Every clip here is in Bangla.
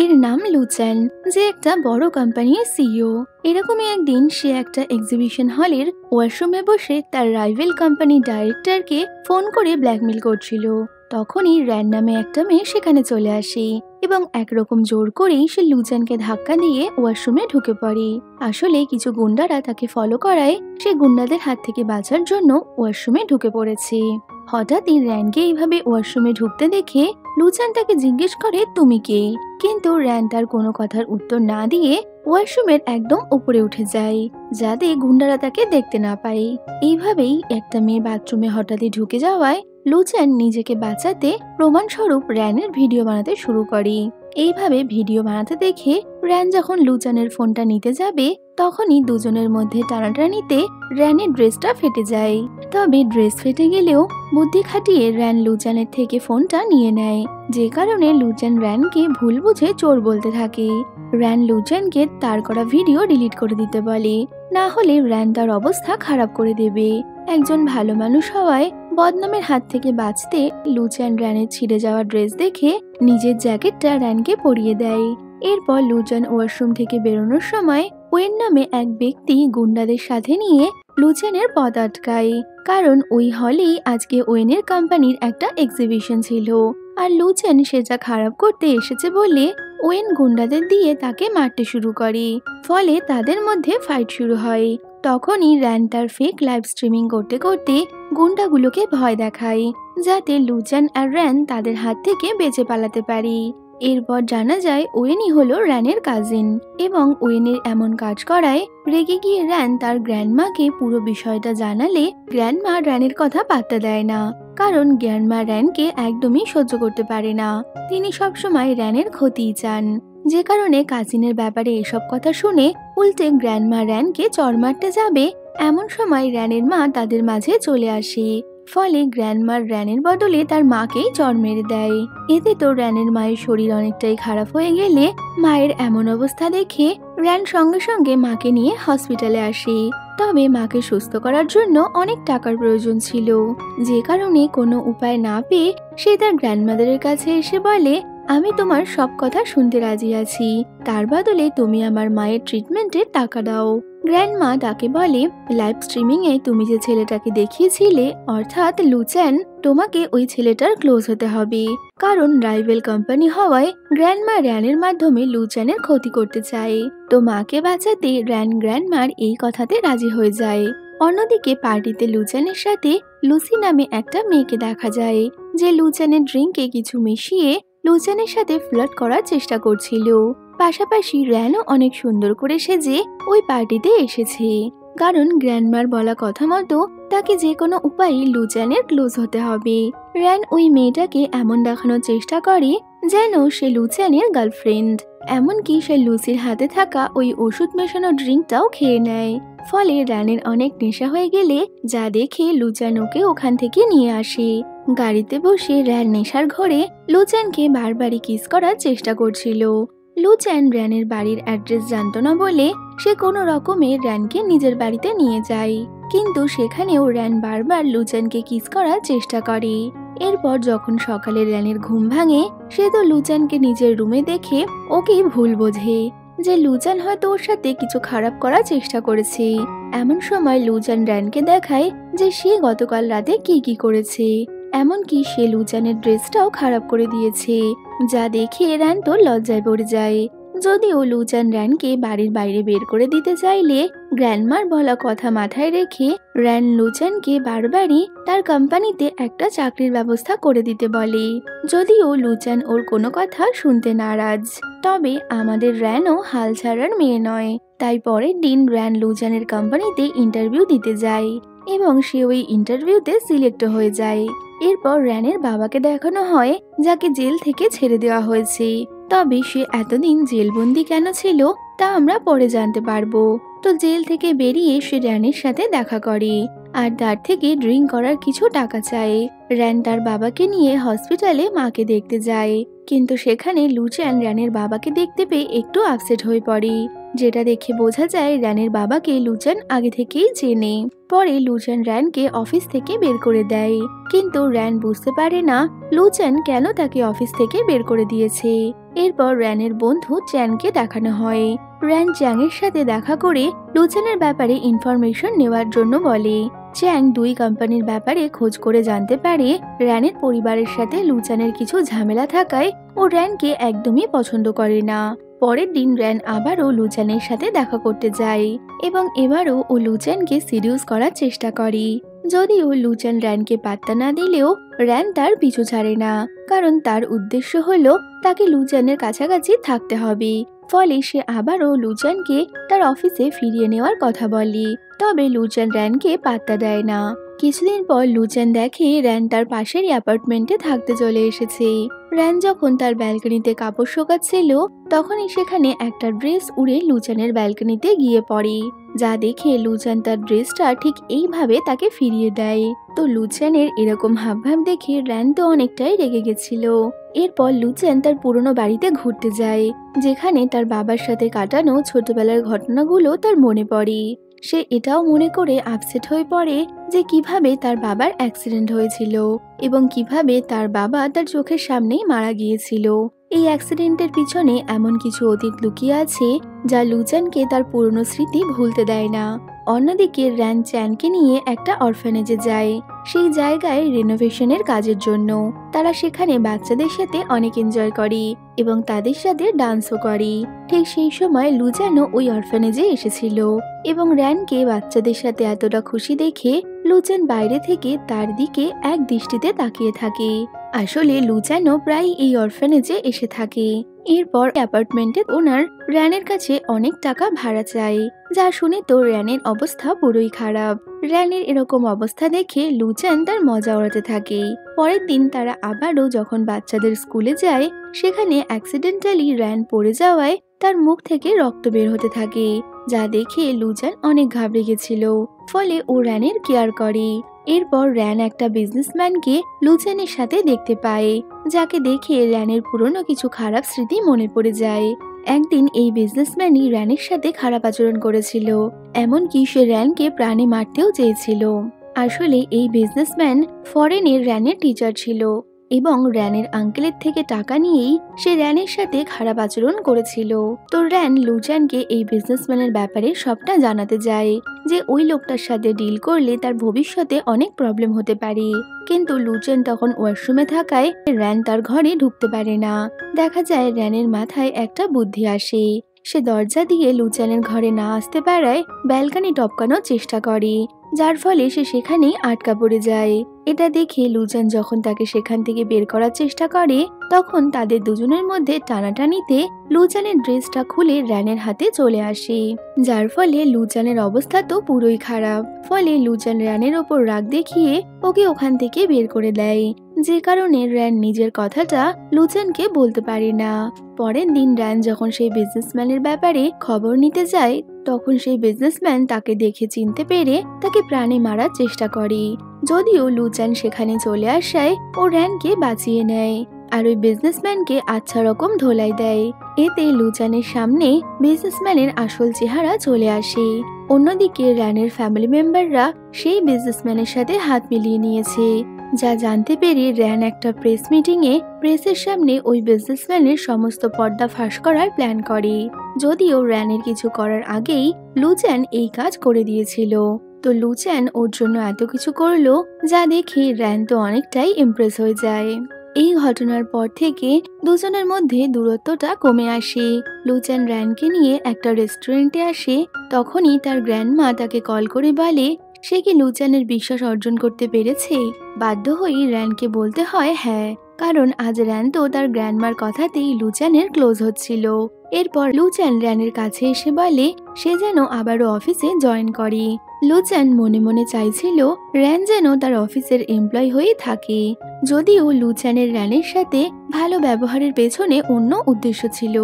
এর নাম লুচেন, যে একটা বড় কোম্পানির সিইও। এরকমই একদিন সে একটা এক্সিবিশন হলের ওয়াশরুমে বসে তার রাইভেল কোম্পানি ডাইরেক্টরকে ফোন করে ব্ল্যাকমেল করছিল। তখনই র্যান নামে একটা মেয়ে সেখানে চলে আসে এবং একরকম জোর করেই সে লুচেনকে ধাক্কা দিয়ে ওয়াশরুমে ঢুকে পড়ে। আসলে কিছু গুন্ডারা তাকে ফলো করায় সে গুন্ডাদের হাত থেকে বাঁচার জন্য ওয়াশরুমে ঢুকে পড়েছে। হঠাৎই র্যানকে এইভাবে ওয়াশরুমে ঢুকতে দেখে লুচেন তাকে জিজ্ঞেস করে তুমি কে, কিন্তু র্যান তার কোনো কথার উত্তর না দিয়ে ওয়াশরুমের একদম উপরে উঠে যায়, যাতে গুন্ডারা তাকে দেখতে না পায়। এইভাবেই একটা মেয়ে বাথরুমে হঠাৎই ঢুকে যাওয়ায় লুচেন নিজেকে বাঁচাতে প্রমাণস্বরূপ র্যানের ভিডিও বানাতে শুরু করে। এইভাবে ভিডিও বানাতে দেখে র্যান যখন লুচেনের ফোনটা নিতে যাবে তখনই দুজনের মধ্যে টানাটানিতে র্যানের ড্রেসটা ফেটে যায়। তবে ড্রেস ফেটে গেলেও বুদ্ধি খাটিয়ে র্যান লুচেনের থেকে ফোনটা নিয়ে নেয়, যে কারণে লুচেন র্যানকে ভুল বুঝে চোর বলতে থাকে। র্যান লুচেনকে তার করা ভিডিও ডিলিট করে দিতে বলে, না হলে র্যান তার অবস্থা খারাপ করে দেবে। একজন ভালো মানুষ হওয়ায় বদনামের হাত থেকে বাঁচতে লুচেন র্যানের ছিঁড়ে যাওয়া ড্রেস দেখে নিজের জ্যাকেটটা র্যানকে পরিয়ে দেয়। এরপর লুচেন ওয়াশরুম থেকে বেরোনোর সময় ওয়েন নামে এক ব্যক্তি গুন্ডাদের সাথে নিয়ে লুচেনের পথ আটকায়, কারণ ওই হলেই আজকে ওয়েনের কোম্পানির একটা এক্সিবিশন ছিল। আর লুচেন সেটা খারাপ করতে এসেছে বলে ওয়েন গুন্ডাদের দিয়ে তাকে মারতে শুরু করে, ফলে তাদের মধ্যে ফাইট শুরু হয়। তখনই র্যান তার ফেক লাইভ স্ট্রিমিং করতে করতে গুন্ডাগুলোকে ভয় দেখায়, যাতে লুচেন আর র্যান তাদের হাত থেকে বেঁচে পালাতে পারে। এরপর জানা যায় ওয়েনই হলো র্যানের কাজিন, এবং ওয়েনের এমন কাজ করায় রেগে গিয়ে র্যান তার গ্র্যান্ডমাকে পুরো বিষয়টা জানালে গ্র্যান্ডমা র্যানের কথা পাত্তা দেয় না, কারণ গ্র্যান্ডমা র্যানকে একদমই সহ্য করতে পারে না। তিনি সবসময় র্যানের ক্ষতিই চান, যে কারণে কাজিনের ব্যাপারে এসব কথা শুনে উল্টে গ্র্যান্ডমা র্যানকে চড় মারতে যাবে এমন সময় র্যানের মা তাদের মাঝে চলে আসে, ফলে গ্র্যান্ডমার র্যানের বদলে তার মাকেই চড় মেরে দেয়। এতে তো র্যানের মায়ের শরীর অনেকটাই খারাপ হয়ে গেলে মায়ের এমন অবস্থা দেখে র্যান সঙ্গে সঙ্গে মাকে নিয়ে হসপিটালে আসে। তবে মাকে সুস্থ করার জন্য অনেক টাকার প্রয়োজন ছিল, যে কারণে কোনো উপায় না পেয়ে সে তার গ্র্যান্ডমাদারের কাছে এসে বলে, আমি তোমার সব কথা শুনতে রাজি আছি, তার বদলে তুমি আমার মায়ের ট্রিটমেন্টের টাকা দাও। গ্র্যান্ডমা তাকে বলে, লাইভ স্ট্রিমিং এ তুমি যে ছেলেটাকে দেখিয়েছিলে অর্থাৎ লুচেন, তোমাকে ওই ছেলেটার ক্লোজ হতে হবে, কারণ রাইভেল কোম্পানি হওয়ায় গ্র্যান্ডমা র্যানের মাধ্যমে লুচেনের ক্ষতি করতে চায়। তো মাকে বাঁচাতে র্যান গ্র্যান্ডমার এই কথাতে রাজি হয়ে যায়। অন্যদিকে পার্টিতে লুচেনের সাথে লুসি নামে একটা মেয়েকে দেখা যায়, যে লুচেনের ড্রিঙ্কে কিছু মিশিয়ে লুচেনের সাথে ফ্লার্ট করার চেষ্টা করছিল। পাশাপাশি র্যানও অনেক সুন্দর করে সেজে ওই পার্টিতে এসেছে, কারণ গ্র্যান্ডমার বলা কথা মতো তাকে যে কোনো উপায়ে লুচেনের ক্লোজ হতে হবে। র্যান ওই মেয়েটাকে এমন দেখানোর চেষ্টা করে যেন সে লুচেনের গার্লফ্রেন্ড, এমনকি সে লুসির হাতে থাকা ওই ওষুধ মেশানো ড্রিঙ্কটাও খেয়ে নেয়। ফলে র্যানের অনেক নেশা হয়ে গেলে যা দেখে লুচেন ওকে ওখান থেকে নিয়ে আসে। গাড়িতে বসে র্যান নেশার ঘরে লুচেনকে বারবারই কিস করার চেষ্টা করছিল। লুচেন র্যানের বাড়ির অ্যাড্রেস জানতো না বলে সে কোনো রকমে র্যানকে নিজের বাড়িতে নিয়ে যায়, কিন্তু সেখানেও র্যান বারবার লুচেনকে কিস করার চেষ্টা করে। এরপর যখন সকালে র্যানের ঘুম ভাঙে সে তো লুচেনকে নিজের রুমে দেখে ওকে ভুল বোঝে যে লুচেন হয়তো ওর সাথে কিছু খারাপ করার চেষ্টা করেছে। এমন সময় লুচেন র্যানকে দেখায় যে সে গতকাল রাতে কি করেছে, এমনকি সে লুচেনের ড্রেসটাও খারাপ করে দিয়েছে, যা দেখে র্যান তো লজ্জায় পড়ে যায়। যদিও লুচেন র্যানকে বাড়ির বাইরে বের করে দিতে চাইলে গ্র্যান্ডমার বলা কথা মাথায় রেখে র্যান লুচেনকে বারবারই তার কোম্পানিতে একটা চাকরির ব্যবস্থা করে দিতে বলে, যদিও লুচেন ওর কোনো কথা শুনতে নারাজ। তবে আমাদের র্যানও হাল ছাড়ার মেয়ে নয়, তাই পরের দিন র্যান লুচেনের কোম্পানিতে ইন্টারভিউ দিতে যায় এবং সে ওই ইন্টারভিউতে সিলেক্ট হয়ে যায়। এরপর র্যানের বাবাকে দেখানো হয়, যাকে জেল থেকে ছেড়ে দেওয়া হয়েছে। তবে সে এতদিন জেলবন্দি কেন ছিল তা আমরা পরে জানতে পারবো। তো জেল থেকে বেরিয়ে সে র্যানের সাথে দেখা করে আর তার থেকে ড্রিঙ্ক করার কিছু টাকা চায়। র্যান তার বাবাকে নিয়ে হসপিটালে মাকে দেখতে যায়, কিন্তু সেখানে লুচেন র্যানের বাবাকে দেখতে পেয়ে একটু আপসেট হয়ে পড়ে, যেটা দেখে বোঝা যায় র্যানের বাবাকে লুচেন আগে থেকেই চেনে। পরে লুচেন র্যানকে অফিস থেকে বের করে দেয়, কিন্তু র্যান বুঝতে পারে না লুচেন কেন তাকে অফিস থেকে বের করে দিয়েছে। এরপর র্যানের বন্ধু চ্যানকে দেখানো হয়। র্যান চ্যাংয়ের সাথে দেখা করে লুচেনের ব্যাপারে ইনফরমেশন নেওয়ার জন্য বলে। চ্যাং দুই কোম্পানির ব্যাপারে খোঁজ করে জানতে পারে র্যানের পরিবারের সাথে লুচেনের কিছু ঝামেলা থাকায় ও র্যানকে একদমই পছন্দ করে না। পরের দিন র্যান আবারও লুচেনের সাথে দেখা করতে যায় এবং এবারও ও লুচেনকে সিডিউস করার চেষ্টা করে। যদিও লুচেন র্যানকে পাত্তা না দিলেও র্যান তার পিছু ছাড়ে না, কারণ তার উদ্দেশ্য হলো তাকে লুচেনের কাছাকাছি থাকতে হবে। ফলে সে আবারও লুচেনকে তার অফিসে ফিরিয়ে নেওয়ার কথা বলে, তবে লুচেন র্যানকে পাত্তা দেয় না। কিছুদিন পর লুচেন দেখে র্যান তার পাশের অ্যাপার্টমেন্টে থাকতে চলে এসেছে। র্যান যখন তার ব্যালকনিতে কাপড় শোকাচ্ছিল তখনই সেখানে একটা ড্রেস উড়ে লুচেনের ব্যালকনিতে গিয়ে পড়ে, যা দেখে লুচেন তার ড্রেসটা ঠিক এইভাবে তাকে ফিরিয়ে দেয়। তো লুচেনের এরকম হাবভাব দেখে র্যান তো অনেকটাই রেগে গেছিল। এরপর লুচেন তার পুরনো বাড়িতে ঘুরতে যায়, যেখানে তার বাবার সাথে কাটানো ছোটবেলার ঘটনাগুলো তার মনে পড়ে। সে এটাও মনে করে আপসেট হয়ে পড়ে যে কিভাবে তার বাবার অ্যাক্সিডেন্ট হয়েছিল এবং কিভাবে তার বাবা তার চোখের সামনেই মারা গিয়েছিল। এই অ্যাক্সিডেন্টের পিছনে এমন কিছু অতীত লুকিয়ে আছে যা লুচেনকে তার পুরনো স্মৃতি ভুলতে দেয় না। অন্যদিকে র্যান চ্যানকে নিয়ে একটা অরফানেজে যায়, সেই জায়গায় রিনোভেশনের কাজের জন্য। তারা সেখানে বাচ্চাদের সাথে অনেক এনজয় করে এবং তাদের সাথে ডান্সও করে। ঠিক সেই সময় লুচেনও ওই অরফানেজে এসেছিল এবং র্যানকে বাচ্চাদের সাথে এতটা খুশি দেখে লুচেন বাইরে থেকে তার দিকে এক দৃষ্টিতে তাকিয়ে থাকে। আসলে লুচেনও প্রায় এই অরফানেজে এসে থাকে। এরপর অ্যাপার্টমেন্টের ওনার র্যানের কাছে অনেক টাকা ভাড়া চায়, যা শুনে তো র্যানের অবস্থা পুরোই খারাপ। র্যানের এরকম অবস্থা দেখে লুচেন তার মজা ওড়াতে থাকে। পরের দিন তারা আবারও যখন বাচ্চাদের স্কুলে যায়, সেখানে অ্যাক্সিডেন্টালি র্যান পড়ে যাওয়ায় তার মুখ থেকে রক্ত বের হতে থাকে, যা দেখে লুচেন অনেক ঘাবড়ে গেছিল। ফলে ও র্যানের কেয়ার করে। এরপর র্যান একটা বিজনেসম্যানকে লুচেনের সাথে দেখতে পায়, যাকে দেখে র্যানের পুরনো কিছু খারাপ স্মৃতি মনে পড়ে যায়। একদিন এই বিজনেসম্যানই র্যানের সাথে খারাপ আচরণ করেছিল, এমনকি সে র্যানকে প্রাণে মারতেও চেয়েছিল। আসলে এই বিজনেসম্যান ফরেনের র্যানের টিচার ছিল এবং র্যানের আঙ্কেলের থেকে টাকা নিয়েই সে র্যানের সাথে খারাপ আচরণ করেছিল। তো র্যান লুচেনকে এই বিজনেসম্যানের ব্যাপারে সবটা জানাতে যায় যে ওই লোকটার সাথে ডিল করলে তার ভবিষ্যতে অনেক প্রবলেম হতে পারে। কিন্তু লুচেন তখন ওয়াশরুমে থাকায় র্যান তার ঘরে ঢুকতে পারে না। দেখা যায় র্যানের মাথায় একটা বুদ্ধি আসে। সে দরজা দিয়ে লুচেনের ঘরে না আসতে পারায় ব্যালকনি টপকানোর চেষ্টা করে, যার ফলে সে সেখানেই আটকা পড়ে যায়। এটা দেখে লুচেন যখন তাকে সেখান থেকে বের করার চেষ্টা করে, তখন তাদের দুজনের মধ্যে টানাটানিতে লুচেনের ড্রেসটা খুলে র্যানের হাতে চলে আসে, যার ফলে লুচেনের অবস্থা তো পুরোই খারাপ। ফলে লুচেন র্যানের ওপর রাগ দেখিয়ে ওকে ওখান থেকে বের করে দেয়, যে কারণে র্যান নিজের কথাটা লুচেনকে বলতে পারে না। পরের দিন র্যান যখন সেই বিজনেসম্যানের ব্যাপারে খবর নিতে যায়, তখন সেই বিজনেসম্যান তাকে দেখে চিনতে পেরে তাকে প্রাণে মারার চেষ্টা করে। যদিও লুচেন সেখানে চলে আসায় ও র্যানকে বাঁচিয়ে নেয় আর ওই বিজনেসম্যানকে আচ্ছা রকম ধোলাই দেয়। এতে লুচেনের সামনে বিজনেসম্যানের আসল চেহারা চলে আসে। অন্যদিকে র্যানের ফ্যামিলি মেম্বাররা সেই বিজনেসম্যানের সাথে হাত মিলিয়ে নিয়েছে, যা জানতে পেরে র্যান একটা প্রেস মিটিংয়ে প্রেসের সামনে ওই বিজনেসম্যানের সমস্ত পর্দা ফাঁস করার প্ল্যান করে। যদিও র্যানের কিছু করার আগেই লুচেন এই কাজ করে দিয়েছিল। তো লুচেন ওর জন্য এত কিছু করলো, যা দেখে র্যান তো অনেকটাই ইমপ্রেস হয়ে যায়। এই ঘটনার পর থেকে দুজনের মধ্যে দূরত্বটা কমে আসে। লুচেন র্যানকে নিয়ে একটা রেস্টুরেন্টে আসে, তখনই তার গ্র্যান্ডমা তাকে কল করে বলে সে কি লুচেনের বিশ্বাস অর্জন করতে পেরেছে। বাধ্য হয়ে র্যানকে বলতে হয় হ্যাঁ, কারণ আজ র্যান তো তার গ্র্যান্ডমার কথাতেই লুচেনের ক্লোজ হচ্ছিল। এরপর লুচেন র্যানের কাছে এসে বলে সে যেন আবারও অফিসে জয়েন করে। লুচেন মনে মনে চাইছিল র্যান যেন তার অফিসের এমপ্লয় হয়ে থাকে। যদিও লুচেনের র্যানের সাথে ভালো ব্যবহারের পেছনে অন্য উদ্দেশ্য ছিল,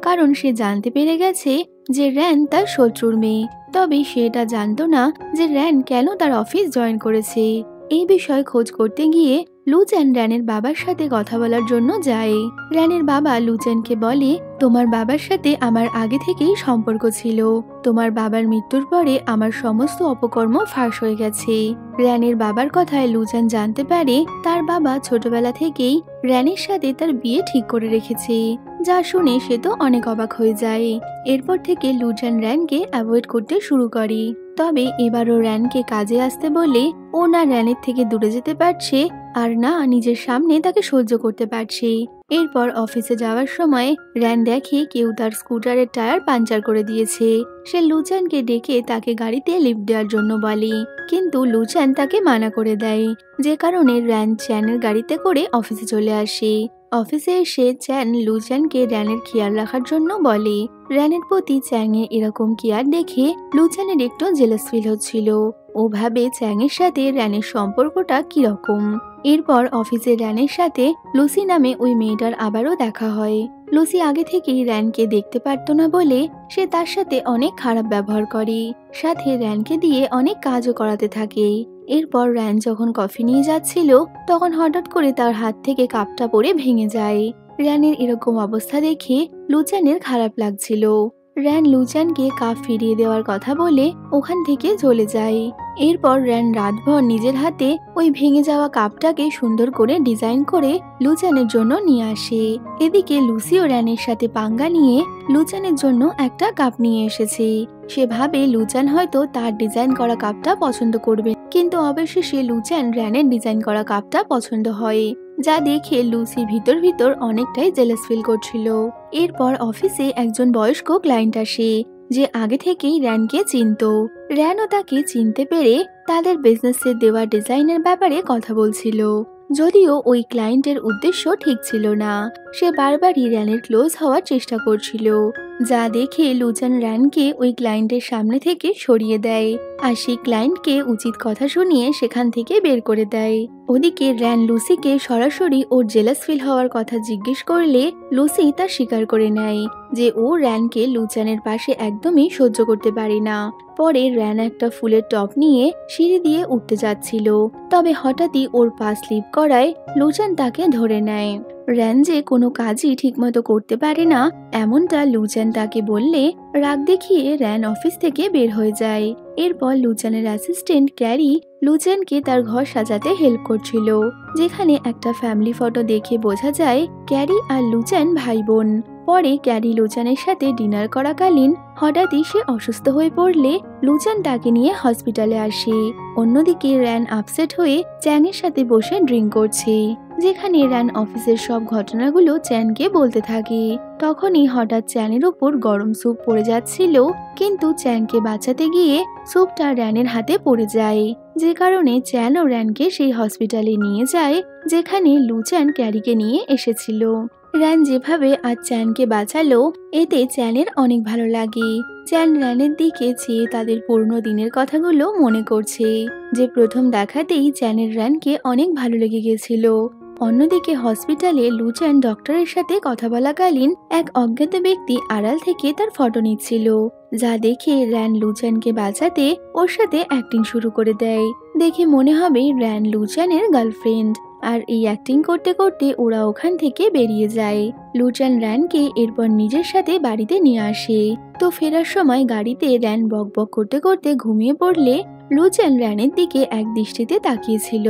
কারণ সে জানতে পেরে গেছে যে র্যান তার শত্রুর মেয়ে। তবে সে এটা জানতো না যে র্যান কেন তার অফিস জয়েন করেছে। এই বিষয়ে খোঁজ করতে গিয়ে লুচেন র্যানের বাবার সাথে কথা বলার জন্য যায়। র্যানের বাবা লুচেনকে বলে তোমার বাবার সাথে আমার আগে থেকেই সম্পর্ক ছিল। তোমার বাবার মৃত্যুর পরে আমার সমস্ত অপকর্ম ফাঁস হয়ে গেছে। র্যানের বাবার কথায় লুজান জানতে পারে তার বাবা ছোটবেলা থেকেই র্যানের সাথে তার বিয়ে ঠিক করে রেখেছে। যা শুনে সে তো অনেক অবাক হয়ে যায়। এরপর থেকে লুজান র্যানকে অ্যাভয়েড করতে শুরু করে। তবে এবারও র্যানকে কাজে আসতে বলে ও না র্যানের থেকে দূরে যেতে পারছে আর না নিজের সামনে তাকে সহ্য করতে পারছে। এরপর অফিসে যাওয়ার সময় র্যান দেখে কেউ তার স্কুটারের টায়ার পাঞ্চার করে দিয়েছে। সে লুচানকে ডেকে তাকে গাড়িতে লিফট দেওয়ার জন্য বলে, কিন্তু লুচান তাকে মানা করে দেয়, যে কারণে র্যান চ্যানের গাড়িতে করে অফিসে চলে আসে। অফিসে এসে চ্যান লুচানকে র্যানের খেয়াল রাখার জন্য বলে। র্যানের প্রতি চ্যাংয়ের এরকম কেয়ার দেখে লুচানের একটু জেলাস ফিল হচ্ছিল। ও ভাবে চ্যাংয়ের সাথে র্যানের সম্পর্কটা কিরকম। এরপর অফিসে র্যানের সাথে লুসি নামে ওই মেয়েটার আবারও দেখা হয়। লুসি আগে থেকেই র্যানকে দেখতে পারতো না বলে সে তার সাথে অনেক খারাপ ব্যবহার করে, সাথে র্যানকে দিয়ে অনেক কাজও করাতে থাকে। এরপর র্যান যখন কফি নিয়ে যাচ্ছিল তখন হঠাৎ করে তার হাত থেকে কাপটা পড়ে ভেঙে যায়। র্যানের এরকম অবস্থা দেখে লুচানের খারাপ লাগছিল। র্যান লুচানকে কাপ ফিরিয়ে দেওয়ার কথা বলে ওখান থেকে চলে যায়। এরপর র্যান রাতভর নিজের হাতে ওই ভেঙে যাওয়া কাপটাকে সুন্দর করে ডিজাইন করে লুচানের জন্য নিয়ে আসে। এদিকে লুসিও র্যানের সাথে পাঙ্গা নিয়ে লুচানের জন্য একটা কাপ নিয়ে এসেছে। সে ভাবে লুচান হয়তো তার ডিজাইন করা কাপটা পছন্দ করবে, কিন্তু অবশেষে লুচান র্যানের ডিজাইন করা কাপটা পছন্দ হয়, যা দেখে লুসি ভিতর ভিতর অনেকটাই জেলাস ফিল করছিল। এরপর অফিসে একজন বয়স্ক ক্লায়েন্ট আসে যে আগে থেকেই র্যানকে চিনত। র্যানও তাকে চিনতে পেরে তাদের বিজনেসে দেওয়া ডিজাইনের ব্যাপারে কথা বলছিল, যদিও ওই ক্লায়েন্টের উদ্দেশ্য ঠিক ছিল না। সে বারবারই র্যানের ক্লোজ হওয়ার চেষ্টা করছিল, যা দেখে লুচান র্যানকে ওই ক্লায়েন্টের সামনে থেকে সরিয়ে দেয় আর সেই ক্লায়েন্টকে উচিত কথা শুনিয়ে সেখান থেকে বের করে দেয়। ওদিকে র্যান লুসিকে সরাসরি ওর জেলাস ফিল হওয়ার কথা জিজ্ঞেস করলে লুসি তা স্বীকার করে নেয় যে ও র্যানকে লুচানের পাশে একদমই সহ্য করতে পারে না। পরে র্যান একটা ফুলের টপ নিয়ে সিঁড়ি দিয়ে উঠতে যাচ্ছিল, তবে হঠাৎই ওর পা স্লিপ করায় লুচান তাকে ধরে নেয়। র্যান যে কোনো কাজই ঠিকমতো করতে পারে না এমনটা লুচান তাকে বললে রাগ দেখিয়ে র্যান অফিস থেকে বের হয়ে যায়। এরপর লুচানের অ্যাসিস্ট্যান্ট ক্যারি লুচানকে তার ঘর সাজাতে হেল্প করছিল, যেখানে একটা ফ্যামিলি ফটো দেখে বোঝা যায় ক্যারি আর লুচান ভাই বোন। পরে ক্যারি লুচানের সাথে ডিনার করাকালীন হঠাৎই সে অসুস্থ হয়ে পড়লে লুচান তাকে নিয়ে হসপিটালে আসে। অন্যদিকে র্যান আপসেট হয়ে চ্যানের সাথে বসে ড্রিঙ্ক করছে, যেখানে র্যান অফিসের সব ঘটনাগুলো চ্যানকে বলতে থাকে। তখনই হঠাৎ চ্যানের ওপর গরম স্যুপ পড়ে যাচ্ছিল, কিন্তু চ্যানকে বাঁচাতে গিয়ে স্যুপটা র্যানের হাতে পড়ে যায়, যে কারণে চ্যান ও র্যানকে সেই হসপিটালে নিয়ে যায় যেখানে লুচান ক্যারিকে নিয়ে এসেছিল। র্যান যেভাবে আজ চ্যানকে বাঁচালো এতে চ্যানের অনেক ভালো লাগে। চ্যান র্যানের দিকে চেয়ে তাদের পুরনো দিনের কথাগুলো মনে করছে, যে প্রথম দেখাতেই চ্যানের র্যানকে অনেক ভালো লেগে গেছিল। অন্যদিকে হসপিটালে লুচান ডক্টরের সাথে কথা বলাকালীন এক অজ্ঞাত ব্যক্তি আড়াল থেকে তার ফটো নিচ্ছিল, যা দেখে র্যান লুচানকে বাঁচাতে ওর সাথে অ্যাক্টিং শুরু করে দেয়। দেখে মনে হবে র্যান লুচানের গার্লফ্রেন্ড, আর এই অ্যাক্টিং করতে করতে ওরা ওখান থেকে বেরিয়ে যায়। লুচান র্যানকে এরপর নিজের সাথে বাড়িতে নিয়ে আসে। তো ফেরার সময় গাড়িতে র্যান বকবক করতে করতে ঘুমিয়ে পড়লে লুচান র্যানের দিকে এক দৃষ্টিতে তাকিয়েছিল,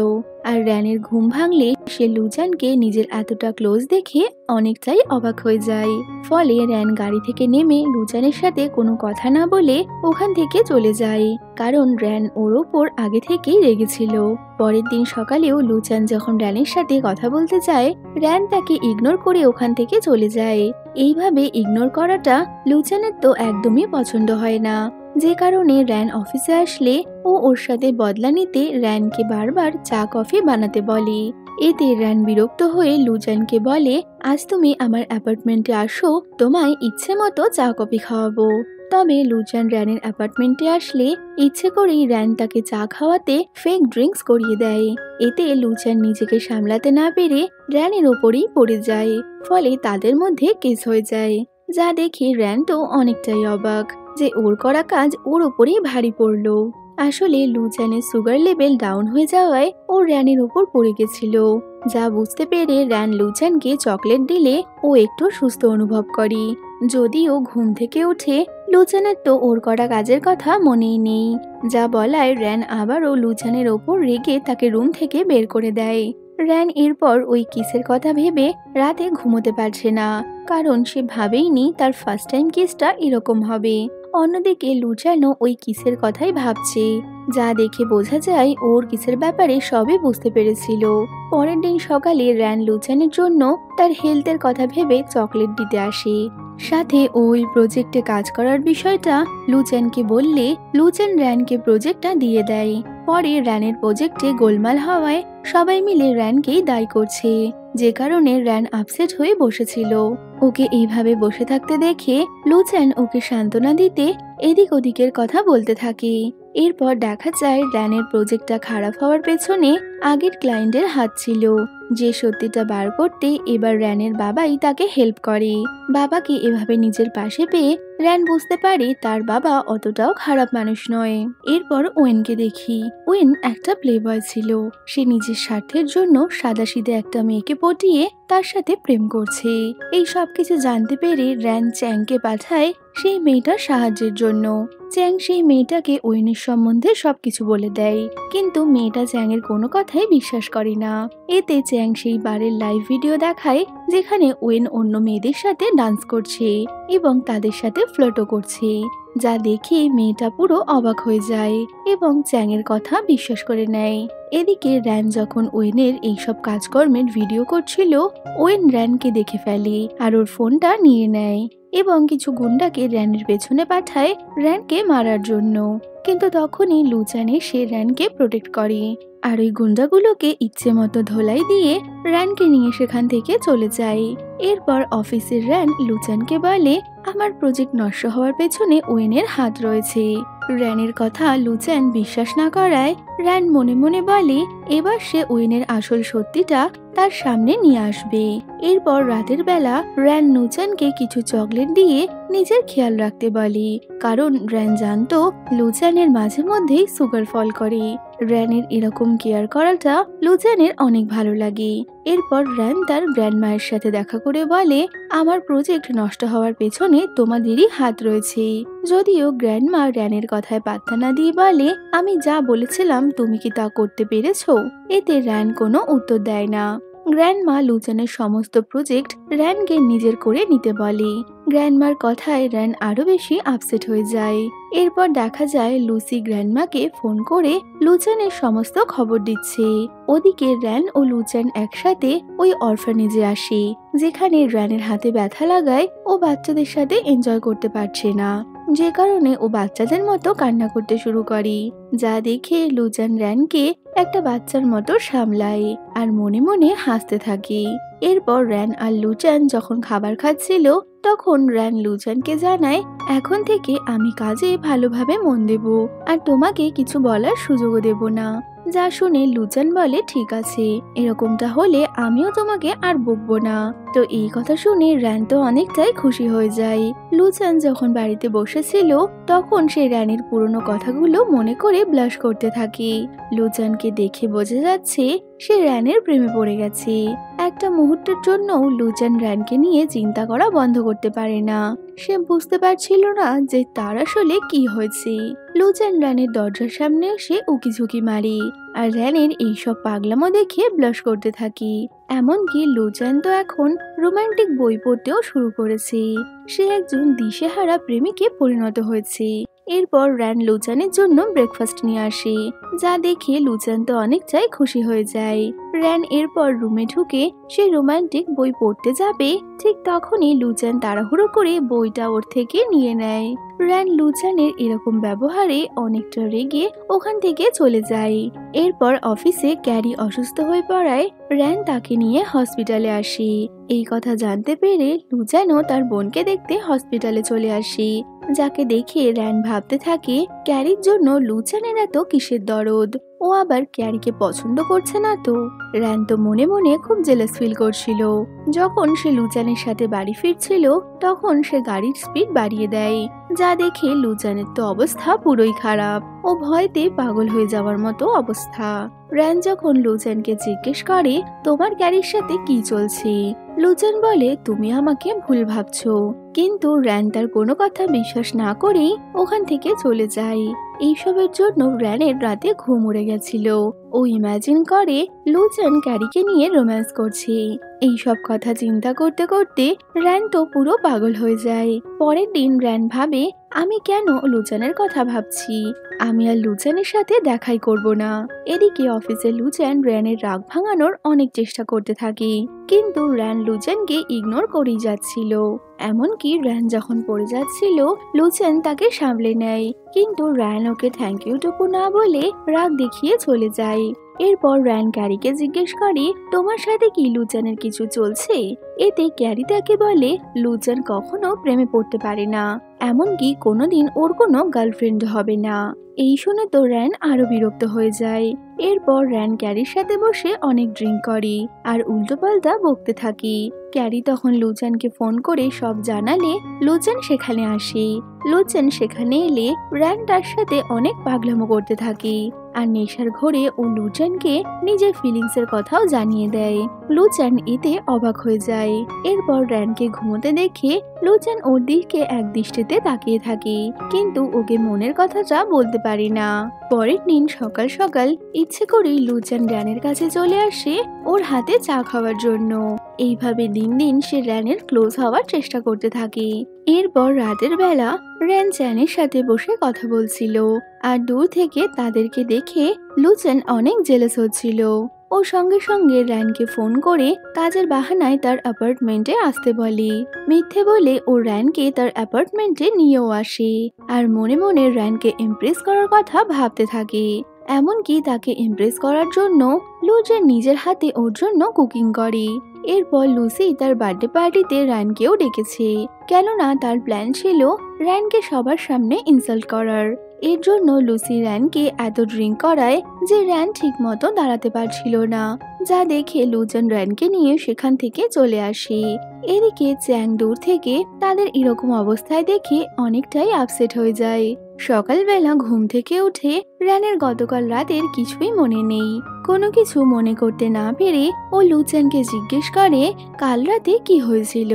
আর র্যানের ঘুম ভাঙলে সে লুচানকে নিজের এতটা ক্লোজ দেখে অনেকটাই অবাক হয়ে যায়। ফলে র্যান গাড়ি থেকে নেমে লুচানের সাথে কোনো কথা না বলে ওখান থেকে চলে যায়, কারণ র্যান ওর ওপর আগে থেকেই রেগেছিল। পরের দিন সকালেও লুচান যখন র্যানের সাথে কথা বলতে যায় র্যান তাকে ইগনোর করে ওখান থেকে চলে যায়। এইভাবে ইগনোর করাটা লুচানের তো একদমই পছন্দ হয় না, যে কারণে র্যান অফিসে আসলে ও ওর সাথে বদলা নিতে র্যানকে বারবার চা কফি বানাতে বলে। এতে র্যান বিরক্ত হয়ে লুচানকে বলে, আজ তুমি আমার অ্যাপার্টমেন্টে আসো, তোমায় ইচ্ছে মতো চা কফি খাওয়াবো। তবে লুচান র্যানের অ্যাপার্টমেন্টে আসলে ইচ্ছে করেই র্যান তাকে চা খাওয়াতে ফেক ড্রিঙ্কস করিয়ে দেয়। এতে লুচান নিজেকে সামলাতে না পেরে র্যানের ওপরেই পড়ে যায়, ফলে তাদের মধ্যে কেস হয়ে যায়, যা দেখে র্যান তো অনেকটাই অবাক যে ওর করা কাজ ওর ওপরেই ভারী পড়লো। আসলে লুচানের সুগার লেভেল ডাউন হয়ে যাওয়ায় ও র্যানের ওপর পড়ে গেছিল। যা বুঝতে পেরে র্যান লুচানকে চকলেট দিলে ও একটু সুস্থ অনুভব করে। যদিও ঘুম থেকে উঠে লুচানের তো ওর করা কাজের কথা মনেই নেই, যা বলায় র্যান আবারও লুচানের ওপর রেগে তাকে রুম থেকে বের করে দেয়। র্যান এরপর ওই কিসের কথা ভেবে রাতে ঘুমোতে পারছে না, কারণ সে ভাবেইনি তার ফার্স্ট টাইম কিসটা এরকম হবে। অন্যদিকে লুচানো ওই কিসের কথাই ভাবছে, যা দেখে বোঝা যায় ওর কিসের ব্যাপারে সবই বুঝতে পেরেছিল। পরের দিন সকালে র্যান লুচানের জন্য তার হেলথের কথা ভেবে চকলেট দিতে আসে। সাথে ওই প্রজেক্টে কাজ করার বিষয়টা লুচানকে বললে লুচান র্যানকে প্রজেক্টটা দিয়ে দেয়। পরে র্যানের প্রজেক্টে গোলমাল হওয়ায় সবাই মিলে র্যানকেই দায়ী করছে, যে কারণে র্যান আপসেট হয়ে বসেছিল। ওকে এইভাবে বসে থাকতে দেখে লুচান ওকে সান্ত্বনা দিতে এদিক ওদিকের কথা বলতে থাকে। এরপর দেখা যায় র্যানের প্রজেক্টটা খারাপ হওয়ার পেছনে আগের ক্লায়েন্টের হাত ছিল, যে সত্যিটা বার করতে এবার র্যানের বাবাই তাকে হেল্প করে। বাবাকে এভাবে নিজের পাশে পেয়ে র্যান বুঝতে পারে তার বাবা অতটাও খারাপ মানুষ নয়। এরপর ওয়েনকে দেখি। ওয়েন একটা প্লেবয় ছিল, সে নিজের স্বার্থের জন্য সাদাসিধে একটা মেয়েকে পটিয়ে তার সাথে প্রেম করছে। এই সব কিছু জানতে পেরে র্যান চ্যাংকে পাঠায় সেই মেয়েটার সাহায্যের জন্য। চ্যাং সেই মেয়েটাকে ওয়েনের সম্বন্ধে সবকিছু বলে দেয়, কিন্তু মেয়েটা চ্যাংয়ের কোনো কথাই বিশ্বাস করে না। এতে চ্যাং সেই বারের লাইভ ভিডিও দেখায় যেখানে ওয়েন অন্য মেয়েদের সাথে ডান্স করছে এবং তাদের সাথে ফ্লার্টও করছে, যা দেখে মেয়েটা পুরো অবাক হয়ে যায় এবং চ্যাংয়ের কথা বিশ্বাস করে নেয়। এদিকে র্যান যখন ওয়েনের এইসব কাজকর্মের ভিডিও করছিল, ওয়েন র্যানকে দেখে ফেলে আর ওর ফোনটা নিয়ে নেয় এবং কিছু গুন্ডাকে র্যানের পেছনে পাঠায় র্যানকে মারার জন্য। কিন্তু তখনই লুচান এসে র্যানকে প্রোটেক্ট করে আর ওই গুন্ডাগুলোকে ইচ্ছে মতো ধোলাই দিয়ে র্যানকে নিয়ে সেখান থেকে চলে যায়। এরপর অফিসের র্যান লুচানকে বলে আমার প্রজেক্ট নষ্ট হওয়ার পেছনে ওয়েনের হাত রয়েছে। র্যানের কথা লুচান বিশ্বাস না করায় র্যান মনে মনে বলে এবার সে ওয়েনের আসল সত্যিটা তার সামনে নিয়ে আসবে। এরপর রাতের বেলা র্যান লুচানকে কিছু চকলেট দিয়ে নিজের খেয়াল রাখতে বলে, কারণ র্যান জানতো লুচানের মাঝে মধ্যেই সুগার ফল করে। র্যানের এরকম কেয়ার করাটা লুচানের অনেক ভালো লাগে। এরপর র্যান তার গ্র্যান্ডমায়ের সাথে দেখা করে বলে আমার প্রজেক্ট নষ্ট হওয়ার পেছনে তোমাদেরই হাত রয়েছে। যদিও গ্র্যান্ডমা র্যানের কথায় পাত্তা না দিয়ে বলে আমি যা বলেছিলাম তুমি কি তা করতে পেরেছো? এতে র্যান কোনো উত্তর দেয় না। গ্র্যান্ডমা লুচানের সমস্ত প্রজেক্ট র্যানকে নিজের করে নিতে বলে। গ্র্যান্ডমার কথায় র্যান আরো বেশি আপসেট হয়ে যায়। এরপর দেখা যায় লুসি গ্র্যান্ডমাকে ফোন করে লুচানের সমস্ত খবর দিচ্ছে। ওদিকে র্যান ও লুচান একসাথে ওই অরফানেজে আসে, যেখানে র্যানের হাতে ব্যথা লাগায় ও বাচ্চাদের সাথে এনজয় করতে পারছে না, যে কারণে ও বাচ্চাদের মতো কান্না করতে শুরু করে, যা দেখে লুচান র্যানকে একটা বাচ্চার মতো সামলায় আর মনে মনে হাসতে থাকে। এরপর র্যান আর লুচান যখন খাবার খাচ্ছিল তখন র্যান লুচানকে জানায় এখন থেকে আমি কাজে ভালোভাবে মন দেব আর তোমাকে কিছু বলার সুযোগও দেব না। যা শুনে লুচান বলে ঠিক আছে, এরকমটা হলে আমিও তোমাকে আর বকবো না। তো এই কথা শুনে র্যান তো অনেকটাই খুশি হয়ে যায়। লুচান যখন বাড়িতে বসেছিল তখন সে র্যানের পুরনো কথাগুলো মনে করে ব্লাশ করতে থাকে। লুচানকে দেখে বোঝা যাচ্ছে সে র্যানের প্রেমে পড়ে গেছে। একটা মুহূর্তের জন্য লুচান র্যানকে নিয়ে চিন্তা করা বন্ধ করতে পারে না। সে বুঝতে পারছিল না যে তার আসলে কি হয়েছে। লুচান র্যানের দরজার সামনে এসে উকিঝুঁকি মারে আর র্যানের এইসব পাগলামো দেখে ব্লাশ করতে থাকে। এমনকি লুচান তো এখন রোমান্টিক বই পড়তেও শুরু করেছে। সে একজন দিশেহারা প্রেমিকে পরিণত হয়েছে। এরপর র্যান লুচানের জন্য ব্রেকফাস্ট নিয়ে আসে, যা দেখে লুচান তো অনেকটাই খুশি হয়ে যায়। র্যান এরপর রুমে ঢুকে সে রোমান্টিক বই পড়তে যাবে, ঠিক তখনই লুচান তাড়াহুড়ো করে বইটা ওর থেকে নিয়ে নেয়। র্যান লুচানের এরকম ব্যবহারে অনেকটা রেগে ওখান থেকে চলে যায়। এরপর অফিসে ক্যারি অসুস্থ হয়ে পড়ায় র্যান তাকে নিয়ে হসপিটালে আসে। এই কথা জানতে পেরে লুচানও তার বোনকে দেখতে হসপিটালে চলে আসে, যাকে দেখে র্যান ভাবতে থাকে ক্যারির জন্য লুচানের এত কিসের দরদ, ও আবার ক্যারিকে পছন্দ করছে না তো। র্যান তো মনে মনে খুব জেলাস ফিল করছিল। যখন সে লুচানের সাথে বাড়ি ফিরছিল তখন সে গাড়ির স্পিড বাড়িয়ে দেয়, যা দেখে লুচানের তো অবস্থা পুরোই খারাপ। ও ভয়তে পাগল হয়ে যাওয়ার মতো অবস্থা। র্যান যখন লুচানকে জিজ্ঞেস করে তোমার গাড়ির সাথে কি চলছে, লুচান বলে তুমি আমাকে ভুল ভাবছো। কিন্তু র্যান তার কোনো কথা বিশ্বাস না করেই ওখান থেকে চলে যায়। এইসবের জন্য র্যানের রাতে ঘুম উড়ে গেছিল। ও ইমাজিন করে লুচান ক্যারিকে নিয়ে রোম্যান্স করছে। এইসব কথা চিন্তা করতে করতে র্যান তো পুরো পাগল হয়ে যায়। পরের দিন র্যান ভাবে আমি কেন লুচানের কথা ভাবছি, আমি আর লুচানের সাথে দেখাই করব না। এদিকে অফিসে লুচান র্যানের রাগ ভাঙানোর অনেক চেষ্টা করতে থাকে, কিন্তু র্যান লুচানকে ইগনোর করেই যাচ্ছিল। এমনকি র্যান যখন পড়ে যাচ্ছিল লুচান তাকে সামলে নেয়, কিন্তু র্যান ওকে থ্যাংক ইউ টুকু না বলে রাগ দেখিয়ে চলে যায়। এরপর র্যান ক্যারিকে জিজ্ঞেস করে তোমার সাথে কি লুচানের কিছু চলছে। এতে ক্যারি তাকে বলে লুচান কখনো প্রেমে পড়তে পারে না, এমনকি কোনোদিন ওর কোনো গার্লফ্রেন্ড হবে না। এই শুনে তো র্যান আরো বিরক্ত হয়ে যায়। এরপর র্যান ক্যারির সাথে বসে অনেক ড্রিঙ্ক করে আর উল্টোপাল্টা বকতে থাকে। ক্যারি তখন লুচানকে ফোন করে সব জানালে লুচান সেখানে আসে। লুচান সেখানে এলে র্যান তার সাথে অনেক পাগলামো করতে থাকে আর নেশার ঘোরে ও লুচানকে নিজের ফিলিংস এর কথাও জানিয়ে দেয়। লুচান এতে অবাক হয়ে যায়। এরপর র্যানকে ঘুমোতে দেখে লুচান ওর দিকে এক দৃষ্টিতে তাকিয়ে থাকে, কিন্তু ওকে মনের কথাটা বলতে পারে না। পরের দিন সকাল সকাল ইচ্ছে করেই লুচান র্যানের কাছে চলে আসে ওর হাতে চা খাওয়ার জন্য। এইভাবে দিন দিন সে র্যানের ক্লোজ হওয়ার চেষ্টা করতে থাকে। এরপর রাতের বেলা র্যান চ্যানের সাথে বসে কথা বলছিল আর দূর থেকে তাদেরকে দেখে লুচান অনেক জেলাস হচ্ছিল। ও সঙ্গে সঙ্গে র্যানকে ফোন করে কাজের বাহানায় তার অ্যাপার্টমেন্টে আসতে বলে। মিথ্যে বলে ও র্যানকে তার অ্যাপার্টমেন্টে নিয়েও আসে আর মনে মনে র্যানকে ইমপ্রেস করার কথা ভাবতে থাকে। এমনকি তাকে ইমপ্রেস করার জন্য লুচান নিজের হাতে ওর জন্য কুকিং করে। এরপর লুসি তার বার্থডে পার্টিতে র্যানকেও ডেকেছে, কেননা তার প্ল্যান ছিল র্যানকে সবার সামনে ইনসাল্ট করার। এর জন্য লুসি র্যানকে এত ড্রিঙ্ক করায় যে র্যান ঠিক মতো দাঁড়াতে পারছিল না, যা দেখে লুচান র্যানকে নিয়ে সেখান থেকে চলে আসে। এদিকে চ্যাং দূর থেকে তাদের এরকম অবস্থায় দেখে অনেকটাই আপসেট হয়ে যায়। সকালবেলা ঘুম থেকে উঠে র্যানের গতকাল রাতের কিছুই মনে নেই। কোনো কিছু মনে করতে না পেরে ও লুচানকে জিজ্ঞেস করে কাল রাতে কি হয়েছিল।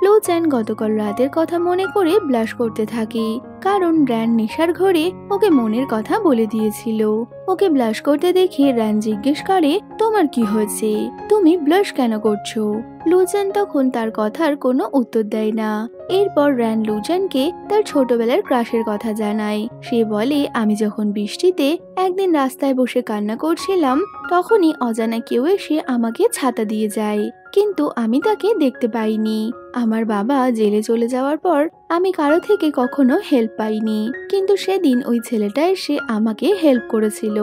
লুচান গতকাল রাতের কথা মনে করে ব্লাশ করতে থাকে, কারণ র্যান নেশার ঘরে ওকে মনের কথা বলে দিয়েছিল। ওকে ব্লাশ করতে দেখে র্যান জিজ্ঞেস করে তোমার কি হয়েছে, তুমি ব্লাশ কেন করছো। লুচান তখন তার কথার কোনো উত্তর দেয় না। এরপর র্যান লুচানকে তার ছোটবেলার ক্রাশের কথা জানায়। সে বলে আমি যখন বৃষ্টিতে একদিন রাস্তায় বসে কান্না করছিলাম তখনই অজানা কেউ এসে আমাকে ছাতা দিয়ে যায়, কিন্তু আমি তাকে দেখতে পাইনি। আমার বাবা জেলে চলে যাওয়ার পর আমি কারো থেকে কখনো হেল্প পাইনি, কিন্তু সেদিন ওই ছেলেটা এসে আমাকে হেল্প করেছিল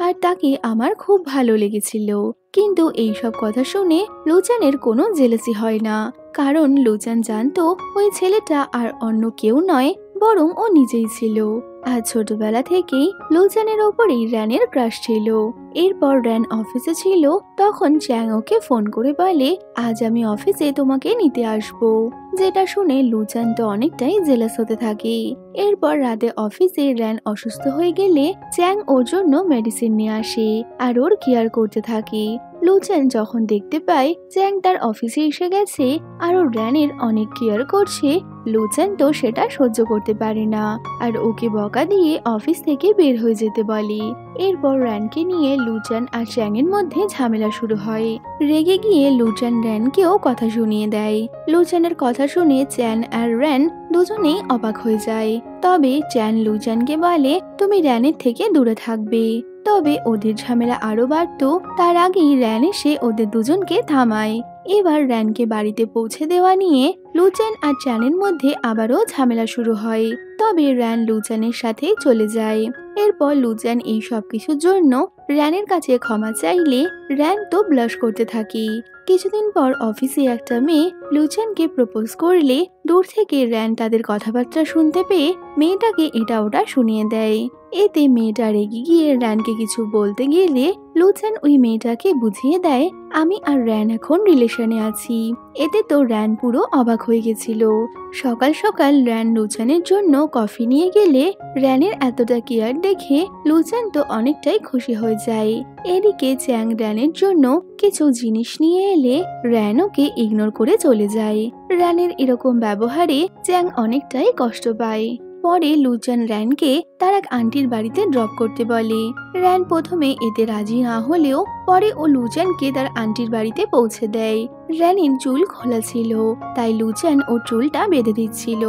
আর তাকে আমার খুব ভালো লেগেছিল। কিন্তু এইসব কথা শুনে লুচানের কোনো জেলেসি হয় না, কারণ লুচান জানতো ওই ছেলেটা আর অন্য কেউ নয়, বরং ও নিজেই ছিল। আর ছোটবেলা থেকেই লুচানের ওপরেই র্যানের ক্রাশ ছিল। এরপর র্যান অফিসে ছিল তখন চ্যাং ওকে ফোন করে বলে আজ আমি অফিসে তোমাকে নিতে আসবো, যেটা শুনে লুচান তো অনেকটাই জেলাস হতে থাকে। এরপর রাতে অফিসে র্যান অসুস্থ হয়ে গেলে চ্যাং ওর জন্য মেডিসিন নিয়ে আসে আর ওর কেয়ার করতে থাকে। লুচান যখন দেখতে পায় চ্যাং তার অফিসে এসে গেছে আর ও র্যানের অনেক কেয়ার করছে, লুচান তো সেটা সহ্য করতে পারে না আর ওকে বকা দিয়ে অফিস থেকে বের হয়ে যেতে বলে। এরপর র্যানকে নিয়ে লুচান আর চ্যাং এর মধ্যে ঝামেলা শুরু হয়। রেগে গিয়ে লুচান র্যানকেও কথা শুনিয়ে দেয়। লুচানের কথা শুনে চ্যান আর র্যান দুজনেই অবাক হয়ে যায়। তবে চ্যান লুচানকে বলে তুমি র্যানের থেকে দূরে থাকবে। তবে ওদের ঝামেলা আরো বাড়তো তার আগেই র্যান এসে ওদের দুজনকে থামায়। এবার র্যানকে বাড়িতে পৌঁছে দেওয়া নিয়ে লুচান আর চ্যানের মধ্যে আবারও ঝামেলা শুরু হয়। তবে র্যান লুচানের সাথে চলে যায়। এরপর লুচান এই সব কিছুর জন্য র্যানের কাছে ক্ষমা চাইলে র্যান তো ব্লাশ করতে থাকে। কিছুদিন পর অফিসে একটা মেয়ে লুচানকে প্রপোজ করলে দূর থেকে র্যান তাদের কথাবার্তা শুনতে পেয়ে মেয়েটাকে এটা ওটা শুনিয়ে দেয়। এতে মেয়েটা রেগে গিয়ে র্যানকে কিছু বলতে গেলে লুচেন ওই মেয়েটাকে বুঝিয়ে দেয় আমি আর র্যান এখন রিলেশনে আছি। এতে তো র্যান পুরো অবাক হয়ে গেছিল। সকাল সকাল র্যান লুচেনের জন্য কফি নিয়ে গেলে র্যানের এতটা কেয়ার দেখে লুচেন তো অনেকটাই খুশি হয়ে যায়। এদিকে চ্যাং র্যানের জন্য কিছু জিনিস নিয়ে এলে র্যান ওকে ইগনোর করে চলে যায়। র্যানের এরকম ব্যবহারে চ্যাং অনেকটাই কষ্ট পায়। পরে লুচেন র্যানকে তার এক আন্টির বাড়িতে ড্রপ করতে বলে। র্যান প্রথমে এতে রাজি না হলেও পরে ও লুচেনকে তার আন্টির বাড়িতে পৌঁছে দেয়। র্যানের চুল খোলা ছিল, তাই লুচেন ওর চুলটা বেঁধে দিচ্ছিল।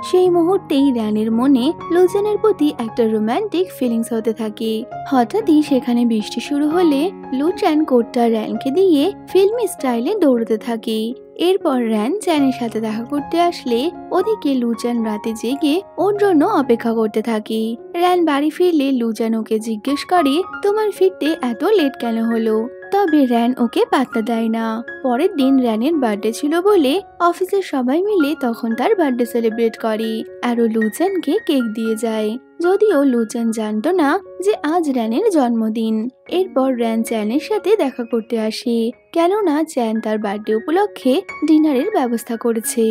সেই মুহূর্তেই র্যানের মনে লুচেনের প্রতি একটা রোমান্টিক ফিলিংস হতে থাকে। হঠাৎই সেখানে বৃষ্টি শুরু হলে লুচেন কোটটা র্যানকে দিয়ে ফিল্মি স্টাইলে দৌড়তে থাকে। এরপর র্যান চ্যানের সাথে দেখা করতে আসলে ওদিকে লুচেন রাতে জেগে ওর জন্য অপেক্ষা করতে থাকে। র্যান বাড়ি ফিরলে লুচেন ওকে জিজ্ঞেস করে তোমার ফিরতে এত লেট কেন হলো? তবে র্যান ওকে পাত্তা দেয় না। পরের দিন র্যানের বার্থডে ছিল বলে অফিসের সবাই মিলে তখন তার বার্থডে সেলিব্রেট করে আর ও লুচেনকে কেক দিয়ে যায়। যদিও লুচেন জানতো না যে আজ র্যানের জন্মদিন। এরপর র্যান চ্যানের সাথে দেখা করতে আসে, কেননা চ্যান তার বার্থডে উপলক্ষে ডিনারের ব্যবস্থা করেছে।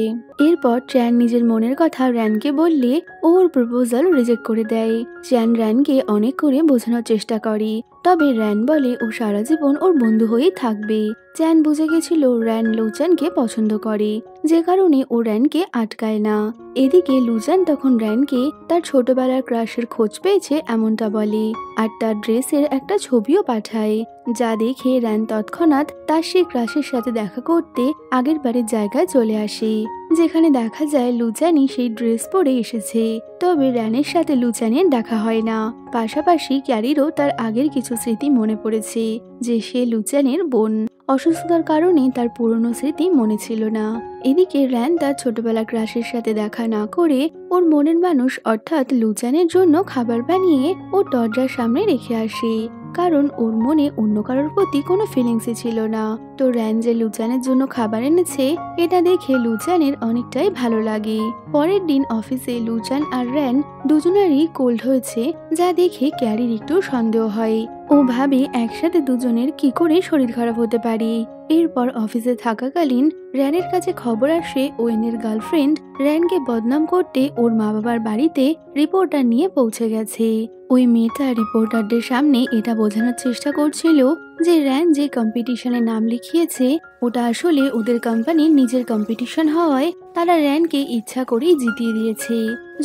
এরপর চ্যান নিজের মনের কথা র্যানকে বললে ওর প্রপোজাল রিজেক্ট করে দেয়। চ্যান র্যানকে অনেক করে বোঝানোর চেষ্টা করে, তবে র্যান বলে ও সারা জীবন ওর বন্ধু হয়েই থাকবে। চ্যান বুঝে গেছিল র্যান লুচেনকে পছন্দ করে, যে কারণে ও র্যানকে আটকায় না। এদিকে লুচেন তখন র্যানকে তার ছোটবেলার ক্রাশের খোঁজ পেয়েছে এমনটা বলে আর তার ড্রেসের একটা ছবিও পাঠায়, যা দেখে র্যান তৎক্ষণাৎ তার সেই ক্রাশের সাথে দেখা করতে আগের বাড়ির জায়গায় চলে আসে, যেখানে দেখা যায় লুচেনই সেই ড্রেস পরে এসেছে। তবে র্যানের সাথে লুচেনের দেখা হয় না। পাশাপাশি ক্যারিরও তার আগের কিছু স্মৃতি মনে পড়েছে, যে সে লুচেনের বোন। অসুস্থতার কারণে তার পুরনো স্মৃতি মনে ছিল না। এদিকে র্যান তার ছোটবেলা ক্রাশের সাথে দেখা না করে ওর মনের মানুষ অর্থাৎ লুচেনের জন্য খাবার বানিয়ে ওর দরজার সামনে রেখে আসে, কারণ ওর মনে অন্য কারোর প্রতি কোনো ফিলিংসই ছিল না। তো র্যান যে লুচেনের জন্য খাবার এনেছে এটা দেখে লুচেনের অনেকটাই ভালো লাগে। পরের দিন অফিসে লুচেন আর র্যান দুজনেরই কোল্ড হয়েছে, যা দেখে ক্যারির একটু সন্দেহ হয়। ও ভাবে একসাথে দুজনের কি করে শরীর খারাপ হতে পারে। এরপর অফিসে থাকাকালীন র্যানের কাছে খবর আসে ওয়েনের গার্লফ্রেন্ড র্যানকে বদনাম করতে ওর মা বাবার বাড়িতে রিপোর্টার নিয়ে পৌঁছে গেছে। ওই মেয়েটা রিপোর্টারদের সামনে এটা বোঝানোর চেষ্টা করছিল যে র্যান যে কম্পিটিশনে নাম লিখিয়েছে ওটা আসলে ওদের কোম্পানির নিজের কম্পিটিশন হওয়ায় তারা র্যানকে ইচ্ছা করেই জিতিয়ে দিয়েছে।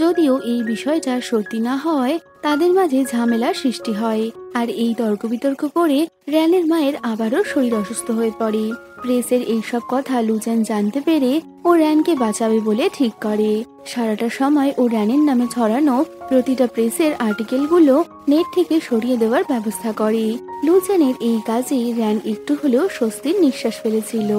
যদিও এই বিষয়টা সত্যি না হয় তাদের মাঝে ঝামেলার সৃষ্টি হয়, আর এই তর্ক বিতর্ক করে র্যানের মায়ের আবারও শরীর অসুস্থ হয়ে পড়ে। প্রেসের এইসব কথা লুচেন জানতে পেরে ও র্যানকে বাঁচাবে বলে ঠিক করে। সারাটা সময় ও র্যানের নামে ছড়ানো প্রতিটা প্রেসের আর্টিকেলগুলো নেট থেকে সরিয়ে দেওয়ার ব্যবস্থা করে। লুচেনের এই কাজে র্যান একটু হলেও স্বস্তির নিঃশ্বাস ফেলেছিল।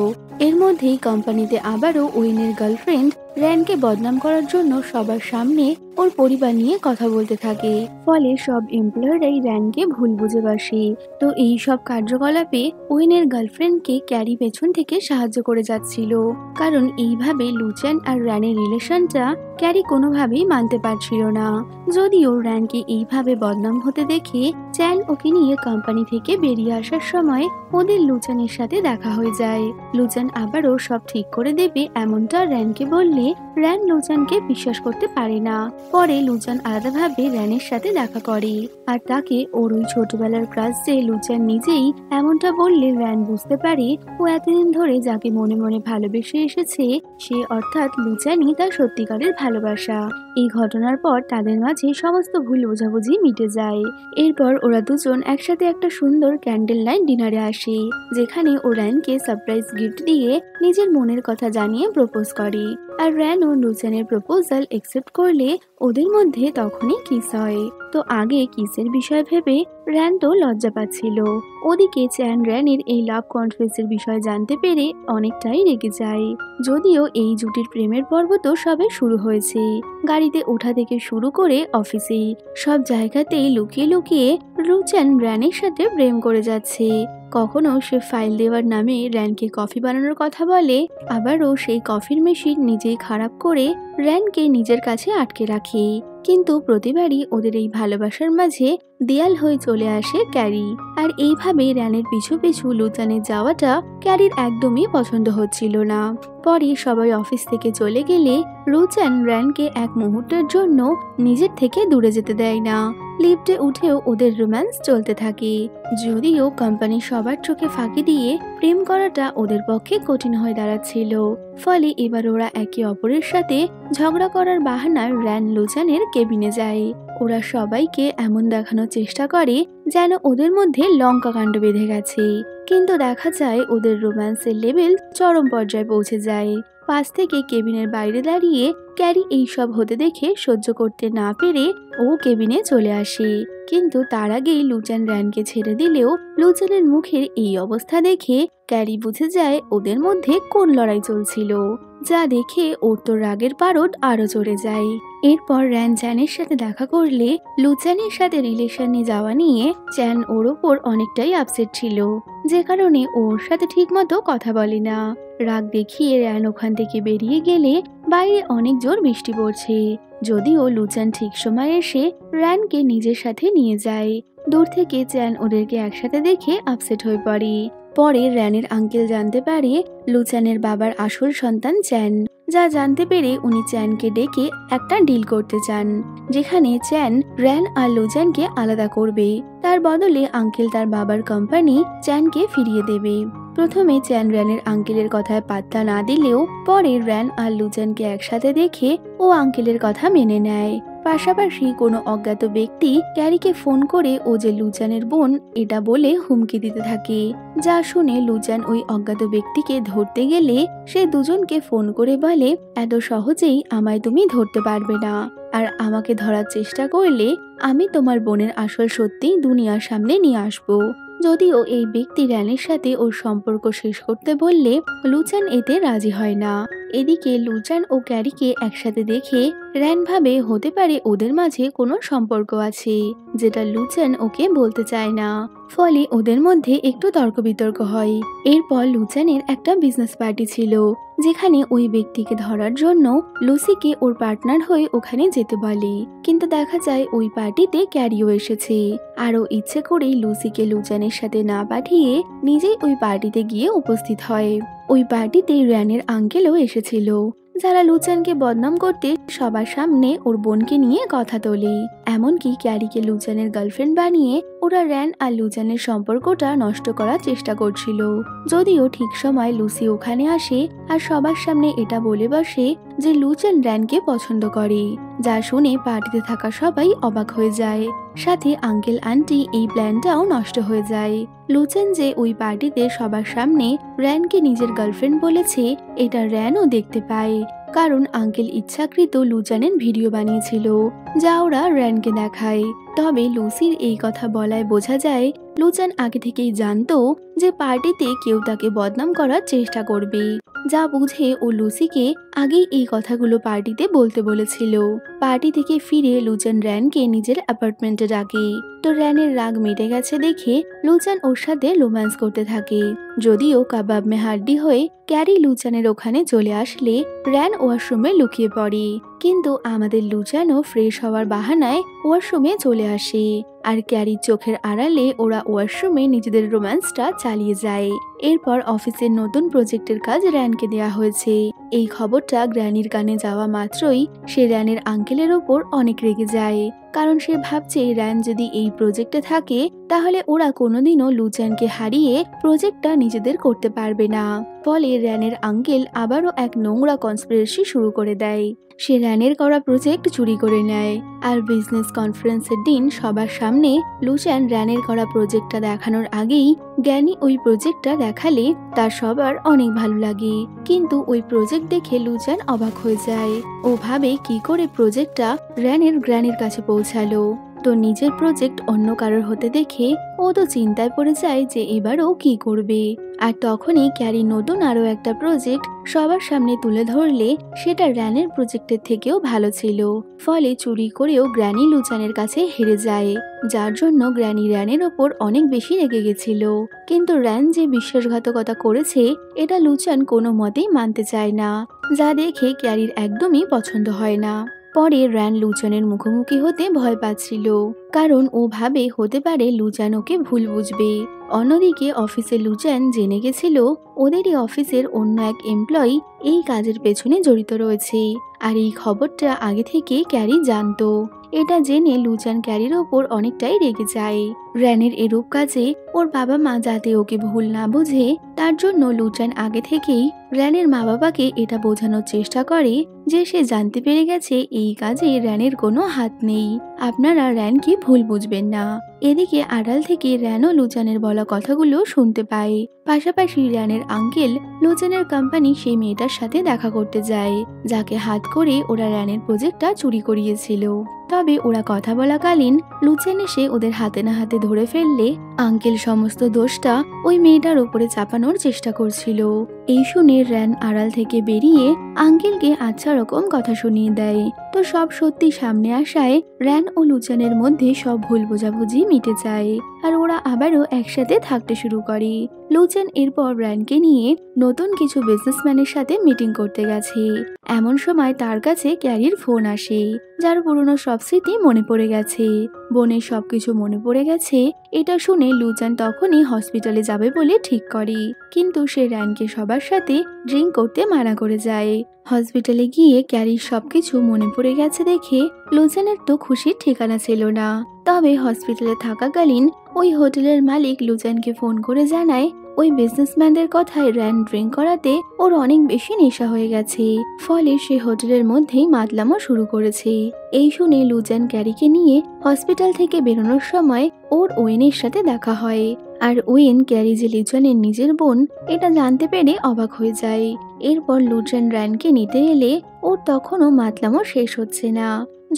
এর মধ্যেই কোম্পানিতে আবারও ওয়েনের গার্লফ্রেন্ড র্যানকে বদনাম করার জন্য সবার সামনে ওর পরিবার নিয়ে কথা বলতে থাকে। ফলে সব এমপ্লয়াররাই র্যানকে ভুল বুঝে বসে। তো এই সব কার্যকলাপে ওয়েনের গার্লফ্রেন্ডকে ক্যারি পেছন থেকে সাহায্য করে যাচ্ছিল, কারণ এইভাবে লুচেন আর র্যানের রিলেশনটা ক্যারি কোনোভাবেই মানতে পারছিল না। যদিও র্যানকে এইভাবে বদনাম হতে দেখে চ্যান ওকে নিয়ে কোম্পানি থেকে বেরিয়ে আসার সময় ওদের লুচেনের সাথে দেখা হয়ে যায়। লুচেন আবারও সব ঠিক করে দেবে এমনটা র্যানকে বললে র্যান লুচেনকে বিশ্বাস করতে পারে না। পরে লুচেন আলাদাভাবে র্যানের সাথে দেখা করে আর তাকে ওর ওই ছোটবেলার ক্রাশ যে লুচেন নিজেই এমনটা বললে র্যান বুঝতে পারে ও এতদিন ধরে যাকে মনে মনে ভালোবেসে এসেছে সে অর্থাৎ লুচেনই তার সত্যিকারের ভালোবাসা। এই ঘটনার পর তাদের মাঝে সমস্ত ভুল বোঝাবুঝি মিটে যায়। এরপর ওরা দুজন একসাথে একটা সুন্দর ক্যান্ডেল লাইট ডিনারে আসে, যেখানে ও র্যানকে সারপ্রাইজ গিফট দিয়ে নিজের মনের কথা জানিয়ে প্রপোজ করে। আর র্যান ও লুচেনের প্রপোজাল একসেপ্ট করলে ওদের মধ্যে তখনই কিস হয়। তো আগে কিসের বিষয় ভেবে র্যান তো লজ্জা পাচ্ছিল। ওদিকে চ্যান র্যানের এই লাভ কনফেসের বিষয় জানতে পেরে অনেকটাই রেগে যায়। যদিও এই জুটির প্রেমের পর্ব তো সবে শুরু হয়েছে। গাড়িতে ওঠা থেকে শুরু করে অফিসে সব জায়গাতেই লুকিয়ে লুকিয়ে লুচেন র্যানের সাথে প্রেম করে যাচ্ছে। কখনো সে ফাইল দেওয়ার নামে র্যানকে কফি বানানোর কথা বলে, আবারও সেই কফির মেশিন নিজেই খারাপ করে র্যানকে নিজের কাছে আটকে রাখে। কিন্তু প্রতিবারই ওদের এই ভালোবাসার মাঝে দেয়াল হয়ে চলে আসে ক্যারি। আর এইভাবে র্যানের পিছু পিছু লুচানের যাওয়াটা ক্যারির একদমই পছন্দ হচ্ছিল না। পরে সবাই অফিস থেকে চলে গেলে লুচান র্যানকে এক মুহূর্তের জন্য নিজের থেকে দূরে যেতে দেয় না। লিফটে উঠেও ওদের রোম্যান্স চলতে থাকে, যদিও কোম্পানি সবার চোখে ফাঁকি দিয়ে প্রেম করাটা ওদের পক্ষে কঠিন হয়ে দাঁড়াচ্ছিল। ফলে এবার ওরা একে অপরের সাথে ঝগড়া করার বাহানায় র্যান লুচানের কেবিনে যায়। ওরা সবাইকে এমন দেখানোর চেষ্টা করে যেন ওদের মধ্যে লঙ্কা কাণ্ড বেঁধে গেছে, কিন্তু দেখা যায় ওদের রোম্যান্সের লেভেল চরম পর্যায়ে পৌঁছে যায়। পাশ থেকে কেবিনের বাইরে দাঁড়িয়ে ক্যারি এইসব হতে দেখে সহ্য করতে না পেরে ও কেবিনে চলে আসে। কিন্তু তার আগেই লুচান র্যানকে ছেড়ে দিলেও লুচানের মুখের এই অবস্থা দেখে ক্যারি বুঝে যায় ওদের মধ্যে কোন লড়াই চলছিল, যা দেখে ওর তো রাগের পারদ আরো চড়ে যায়। এরপর র্যান চ্যানের সাথে দেখা করলে লুচানের সাথে রিলেশনে যাওয়া নিয়ে চ্যান ওর ওপর অনেকটাই আপসেট ছিল, যে কারণে ওর সাথে ঠিকমতো কথা বলে না। রাগ দেখিয়ে র্যান ওখান থেকে বেরিয়ে গেলে বাইরে অনেক জোর বৃষ্টি পড়ছে, যদিও লুচান ঠিক সময় এসে র্যানকে নিজের সাথে নিয়ে যায়। দূর থেকে চ্যান ওদেরকে একসাথে দেখে আপসেট হয়ে পড়ে। পরে র্যানের আঙ্কেল জানতে পারে লুচানের বাবার আসল সন্তান চ্যান, যা জানতে পেরে উনি চ্যানকে ডেকে একটা ডিল করতে চান, যেখানে চ্যান র্যান আর লুচানকে আলাদা করবে। তার বদলে আঙ্কেল তার বাবার কোম্পানি চ্যানকে ফিরিয়ে দেবে। প্রথমে চ্যান র্যানের আঙ্কেলের কথায় পাত্তা না দিলেও পরে র্যান আর লুচানকে একসাথে দেখে ও আঙ্কেলের কথা মেনে নেয়। পাশাপাশি কোনো অজ্ঞাত ব্যক্তি ক্যারিকে ফোন করে ও যে লুচানের বোন এটা বলে হুমকি দিতে থাকে, যা শুনে লুচান ওই অজ্ঞাত ব্যক্তিকে ধরতে গেলে সে দুজনকে ফোন করে বলে, এত সহজেই আমায় তুমি ধরতে পারবে না, আর আমাকে ধরার চেষ্টা করলে আমি তোমার বোনের আসল সত্যি দুনিয়ার সামনে নিয়ে আসবো। যদিও এই ব্যক্তি র্যানের সাথে ওর সম্পর্ক শেষ করতে বললে লুচান এতে রাজি হয় না। এদিকে লুচান ও ক্যারিকে একসাথে দেখে র্যান ভাবে হতে পারে ওদের মাঝে কোনো সম্পর্ক আছে, যেটা লুচান ওকে বলতে চায় না। ফলে ওদের মধ্যে একটু তর্ক বিতর্ক হয়। এরপর লুচানের একটা বিজনেস পার্টি ছিল, যেখানে ওই ব্যক্তিকে ধরার জন্য লুসিকে ওর পার্টনার হয়ে ওখানে যেতে বলে, কিন্তু দেখা যায় ওই পার্টিতে ক্যারিও এসেছে। আরও ইচ্ছে করেই লুসিকে লুচানের সাথে না পাঠিয়ে নিজেই ওই পার্টিতে গিয়ে উপস্থিত হয়। ওই পার্টিতে র্যানের আঙ্কেলও এসেছিল, যারা লুচানকে বদনাম করতে সবার সামনে ওর বোনকে নিয়ে কথা তোলে। এমনকি ক্যারিকে লুচানের গার্লফ্রেন্ড বানিয়ে ওরা র্যান আর লুচানের সম্পর্কটা নষ্ট করার চেষ্টা করছিল। যদিও ঠিক সময় লুসি ওখানে আসে আর সবার সামনে এটা বলে বসে যে লুচান র্যানকে পছন্দ করে, যা শুনে পার্টিতে থাকা সবাই অবাক হয়ে যায়। সাথে আঙ্কেল আন্টি এই প্ল্যানটাও নষ্ট হয়ে যায়। লুচান যে ওই পার্টিতে সবার সামনে র্যানকে নিজের গার্লফ্রেন্ড বলেছে এটা র্যানও দেখতে পায়, কারণ আঙ্কেল ইচ্ছাকৃত লুচানের ভিডিও বানিয়েছিল, যা ওরা র্যানকে দেখায়। তবে লুসির এই কথা বলায় বোঝা যায় লুচান আগে থেকেই জানতো যে পার্টিতে কেউ তাকে বদনাম করার চেষ্টা করবে, যা বুঝে ও লুসিকে আগেই এই কথাগুলো পার্টিতে বলতে বলেছিল। পার্টি থেকে ফিরে লুচান র্যানকে নিজের অ্যাপার্টমেন্টে ডাকে, তো র্যানের রাগ মিটে গেছে দেখে লুচান ওর সাথে রোম্যান্স করতে থাকে। যদিও কাবাব মে হাড্ডি হয়ে ক্যারি লুচানের ওখানে চলে আসলে র্যান ওয়াশরুমে লুকিয়ে পড়ে, কিন্তু আমাদের লুচানও ফ্রেশ হওয়ার বাহানায় ওয়াশরুমে চলে আসে। আর ক্যারির চোখের আড়ালে ওরা ওয়াশরুমে নিজেদের রোম্যান্সটা চালিয়ে যায়। এরপর অফিসের নতুন প্রজেক্টের কাজ র্যানকে দেয়া হয়েছে। এই খবরটা গ্র্যানির কানে যাওয়া মাত্রই সে র্যানের আঙ্কেলের ওপর অনেক রেগে যায়, কারণ সে ভাবছে র্যান যদি এই প্রজেক্টে থাকে তাহলে ওরা কোনোদিনও লুচানকে হারিয়ে প্রজেক্টটা নিজেদের করতে পারবে না। ফলে র্যানের আঙ্কেল আবারও এক নোংরা কনস্পিরেসি শুরু করে দেয়। সে র্যানের করা প্রজেক্ট চুরি করে নেয়, আর বিজনেস কনফারেন্সের দিন সবার সামনে লুচান র্যানের করা প্রজেক্টটা দেখানোর আগেই জ্ঞানী ওই প্রজেক্টটা দেখালে তার সবার অনেক ভালো লাগে। কিন্তু ওই প্রজেক্ট দেখে লুচান অবাক হয়ে যায়। ও ভাবে কি করে প্রজেক্টটা র্যানের গ্র্যানির কাছে পৌঁছালো। তো নিজের প্রজেক্ট অন্য কারোর হতে দেখে ও তো চিন্তায় পড়ে যায় যে এবারও কি করবে। আর তখনই ক্যারি নতুন আরো একটা প্রজেক্ট সবার সামনে তুলে ধরলে সেটা র্যানের প্রজেক্টের থেকেও ভালো ছিল। ফলে চুরি করেও গ্র্যানি লুচানের কাছে হেরে যায়, যার জন্য গ্র্যানি র্যানের ওপর অনেক বেশি রেগে গেছিল। কিন্তু র্যান যে বিশ্বাসঘাতকতা করেছে এটা লুচান কোনো মতেই মানতে চায় না, যা দেখে ক্যারির একদমই পছন্দ হয় না। পরে র্যান লুচানের মুখোমুখি হতে ভয় পাচ্ছিল, কারণ ও ভাবে হতে পারে লুচান ওকে ভুল বুঝবে। অন্যদিকে অফিসে লুচান জেনে গেছিল ওদেরই অফিসের অন্য এক এমপ্লয়ি এই কাজের পেছনে জড়িত রয়েছে, আর এই খবরটা আগে থেকে ক্যারি জানতো। এটা জেনে লুচান ক্যারির ওপর অনেকটাই রেগে যায়। র্যানের এরূপ কাজে ওর বাবা মা যাতে ওকে ভুল না বুঝে তার জন্য লুচান আগে থেকেই র্যানের মা বাবাকে এটা বোঝানোর চেষ্টা করে যে সে জানতে পেরে গেছে এই কাজে র্যানের কোনো হাত নেই, আপনারা র্যানকে ভুল বুঝবেন না। এদিকে আড়াল থেকে র্যানও লুচানের বলা কথাগুলো শুনতে পায়। পাশাপাশি র্যানের আঙ্কেল লুচানের কোম্পানি সেই মেয়েটার সাথে দেখা করতে যায়, যাকে হাত করে ওরা র্যানের প্রজেক্টটা চুরি করিয়েছিল। তবে ওরা কথা বলাকালীন লুচান এসে ওদের হাতে না হাতে ধরে ফেললে আঙ্কেল সমস্ত দোষটা ওই মেয়েটার উপরে চাপানোর চেষ্টা করছিল। এই শুনে র্যান আড়াল থেকে বেরিয়ে আঙ্কেলকে আচ্ছা রকম কথা শুনিয়ে দেয়। তো সব সত্যি সামনে আসায় র্যান ও লুচানের মধ্যে সব ভুল বোঝাবুঝি মিটে যায়, আর ওরা আবারও একসাথে থাকতে শুরু করে। লুচান এরপর র্যানকে নিয়ে নতুন কিছু বিজনেসম্যানের সাথে মিটিং করতে গেছে। এমন সময় তার কাছে ক্যারির ফোন আসে, যার পুরনো সব স্মৃতি মনে পড়ে গেছে। বোনের সবকিছু মনে পড়ে গেছে এটা শুনে লুচান তখনই হসপিটালে যাবে বলে ঠিক করে, কিন্তু সে র্যানকে সবার সাথে ড্রিঙ্ক করতে মানা করে যায়। হসপিটালে গিয়ে ক্যারির সবকিছু মনে পড়ে গেছে দেখে লুচানের তো খুশির ঠিকানা ছিল না। তবে হসপিটালে থাকাকালীন ওই হোটেলের মালিক লুচানকে ফোন করে জানায় ওই বিজনেসম্যানদের কথায় র্যান ড্রিঙ্ক করাতে ওর অনেক বেশি নেশা হয়ে গেছে, ফলে সে হোটেলের মধ্যেই মাতলামো শুরু করেছে। এই শুনে লুচান ক্যারিকে নিয়ে হসপিটাল থেকে বেরোনোর সময় ওর ওয়েনের সাথে দেখা হয়, আর ওয়েন ক্যারি যে লুচানের নিজের বোন এটা জানতে পেরে অবাক হয়ে যায়। এরপর লুচান র্যানকে নিতে এলে ওর তখনও মাতলামো শেষ হচ্ছে না।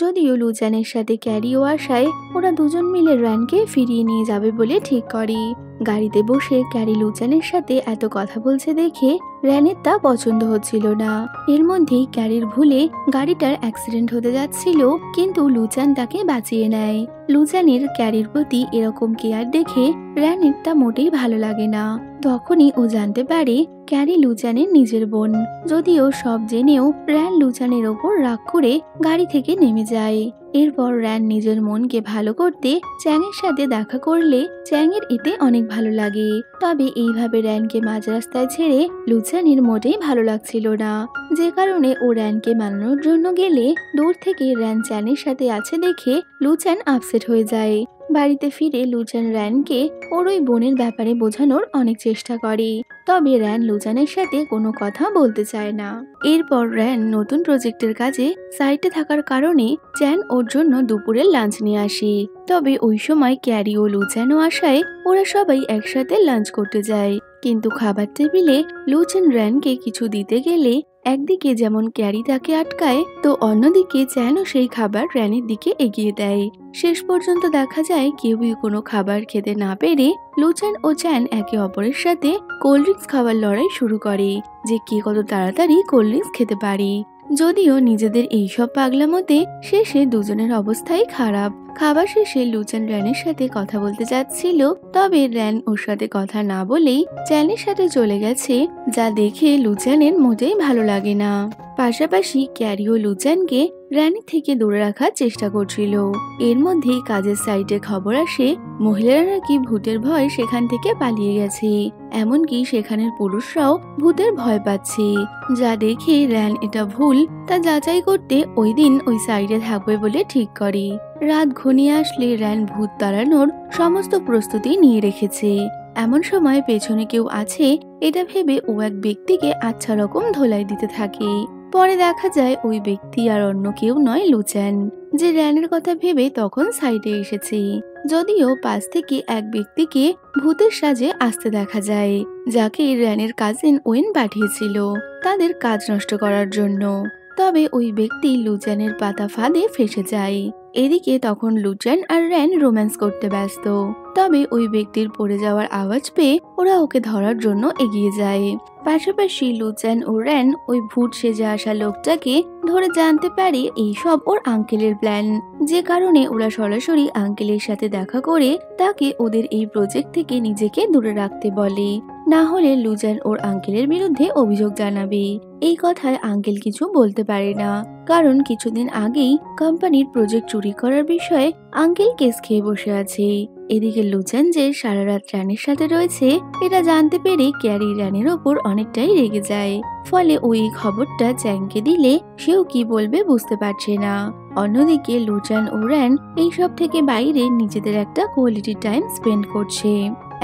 যদিও লুচানের সাথে ক্যারিও আসায় ওরা দুজন মিলে র্যানকে ফিরিয়ে নিয়ে যাবে বলে ঠিক করে। গাড়িতে বসে ক্যারি লুচানের সাথে এত কথা বলছে দেখে র্যানের তা পছন্দ হচ্ছিল না। এর মধ্যেই ক্যারির ভুলে গাড়িটার অ্যাক্সিডেন্ট হতে যাচ্ছিল, কিন্তু লুচান তাকে বাঁচিয়ে নেয়। লুচানের ক্যারির প্রতি এরকম কেয়ার দেখে র্যানের তা মোটেই ভালো লাগে না। তখনই ও জানতে পারে ক্যারি লুচানের নিজের বোন। যদিও সব জেনেও র্যান লুচানের ওপর রাগ করে গাড়ি থেকে নেমে যায়। এরপর র্যান নিজের মনকে ভালো করতে চ্যাংয়ের সাথে দেখা করলে চ্যাংয়ের এতে অনেক ভালো লাগে। তবে এইভাবে র্যানকে মাঝ রাস্তায় ছেড়ে লুচানের মোটেই ভালো লাগছিল না, যে কারণে ও র্যানকে মানানোর জন্য গেলে দূর থেকে র্যান চ্যানের সাথে আছে দেখে লুচান আপসেট হয়ে যায়। বাড়িতে ফিরে লুচান র্যানকে ওর ওই বোনের ব্যাপারে বোঝানোর অনেক চেষ্টা করে, তবে র্যান লুচানের সাথে কোনো কথা বলতে চায় না। এরপর র্যান নতুন প্রজেক্টের কাজে সাইটে থাকার কারণে চ্যান ওর জন্য দুপুরের লাঞ্চ নিয়ে আসে। তবে ওই সময় ক্যারি ও লুচানও আসায় ওরা সবাই একসাথে লাঞ্চ করতে যায়, কিন্তু খাবার টেবিলে লুচান র্যানকে কিছু দিতে গেলে একদিকে যেমন ক্যারি তাকে আটকায়, তো অন্যদিকে চ্যানও সেই খাবার র্যানের দিকে এগিয়ে দেয়। শেষ পর্যন্ত দেখা যায় কেউই কোনো খাবার খেতে না পেরে লুচান ও চ্যান একে অপরের সাথে কোল্ড ড্রিঙ্কস খাওয়ার লড়াই শুরু করে যে কে কত তাড়াতাড়ি কোল্ড ড্রিঙ্কস খেতে পারে। যদিও নিজেদের এইসব পাগলামোতে শেষে দুজনের অবস্থাই খারাপ। খাবার শেষে লুচান র্যানের সাথে কথা বলতে যাচ্ছিল, তবে র্যান ওর সাথে কথা না বলেই চ্যানের সাথে চলে গেছে, যা দেখে লুচানের মোটেই ভালো লাগে না। পাশাপাশি ক্যারি ও লুচানকে র্যানের থেকে দূরে রাখার চেষ্টা করছিল। এর মধ্যেই কাজের সাইটে খবর আসে মহিলারা নাকি ভূতের ভয় সেখান থেকে পালিয়ে গেছে, এমনকি সেখানের পুরুষরাও ভূতের ভয় পাচ্ছে, যা দেখে র্যান এটা ভুল তা যাচাই করতে ওই দিন ওই সাইডে থাকবে বলে ঠিক করে। রাত ঘনিয়ে আসলে র্যান ভূত তাড়ানোর সমস্ত প্রস্তুতি নিয়ে রেখেছে। এমন সময় পেছনে কেউ আছে এটা ভেবে ও এক ব্যক্তিকে আচ্ছা রকম ধোলাই দিতে থাকে। পরে দেখা যায় ওই ব্যক্তি আর অন্য কেউ নয় লুচান, যে র্যানের কথা ভেবে তখন সাইডে এসেছে। যদিও পাশ থেকে এক ব্যক্তিকে ভূতের সাজে আসতে দেখা যায়, যাকে র্যানের কাজিন ওয়েন পাঠিয়েছিল তাদের কাজ নষ্ট করার জন্য। তবে ওই ব্যক্তি লুচানের পাতা ফাঁদে ফেসে যায়। এদিকে তখন লুচান আর র্যান রোম্যান্স করতে ব্যস্ত। তবে ওই ব্যক্তির পড়ে যাওয়ার আওয়াজ পেয়ে ওরা ওকে ধরার জন্য এগিয়ে যায়। পাশাপাশি লুচান ও র্যান ওই ভূত সেজে আসা লোকটাকে ধরে জানতে পারে এইসব ওর আঙ্কেলের প্ল্যান, যে কারণে ওরা সরাসরি আঙ্কেলের সাথে দেখা করে তাকে ওদের এই প্রজেক্ট থেকে নিজেকে দূরে রাখতে বলে। না হলে লুজান ওর আঙ্কেলের বিরুদ্ধে অভিযোগ জানাবে। এই কথায় আঙ্কেল কিছু বলতে পারে না, কারণ কিছুদিন আগেই কোম্পানির প্রজেক্ট চুরি করার বিষয়ে আঙ্কেল কেস খেয়ে বসে আছে। এদিকে লুজান যে সারা রাত রানের সাথে রয়েছে এটা জানতে পেরে ক্যারি রানের ওপর অনেকটাই রেগে যায়। ফলে ওই খবরটা চ্যাংকে দিলে সেও কি বলবে বুঝতে পারছে না। অন্যদিকে লুজান ও র্যান এইসব থেকে বাইরে নিজেদের একটা কোয়ালিটি টাইম স্পেন্ড করছে।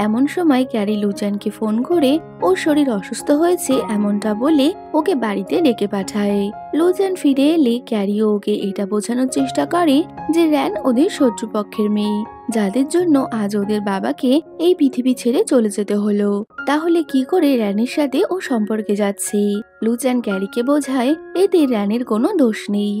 এমন সময় ক্যারি লুজানকে ফোন করে ওর শরীর অসুস্থ হয়েছে এমনটা বলে ওকে বাড়িতে ডেকে পাঠায়। লুজান ফিরে এলে ক্যারিও ওকে এটা বোঝানোর চেষ্টা করে যে র্যান ওদের শত্রুপক্ষের মেয়ে, যাদের জন্য আজ ওদের বাবাকে এই পৃথিবী ছেড়ে চলে যেতে হলো। তাহলে কি করে র্যানের সাথে ও সম্পর্কে যাচ্ছে? লুজান ক্যারিকে বোঝায় এতে র্যানের কোনো দোষ নেই।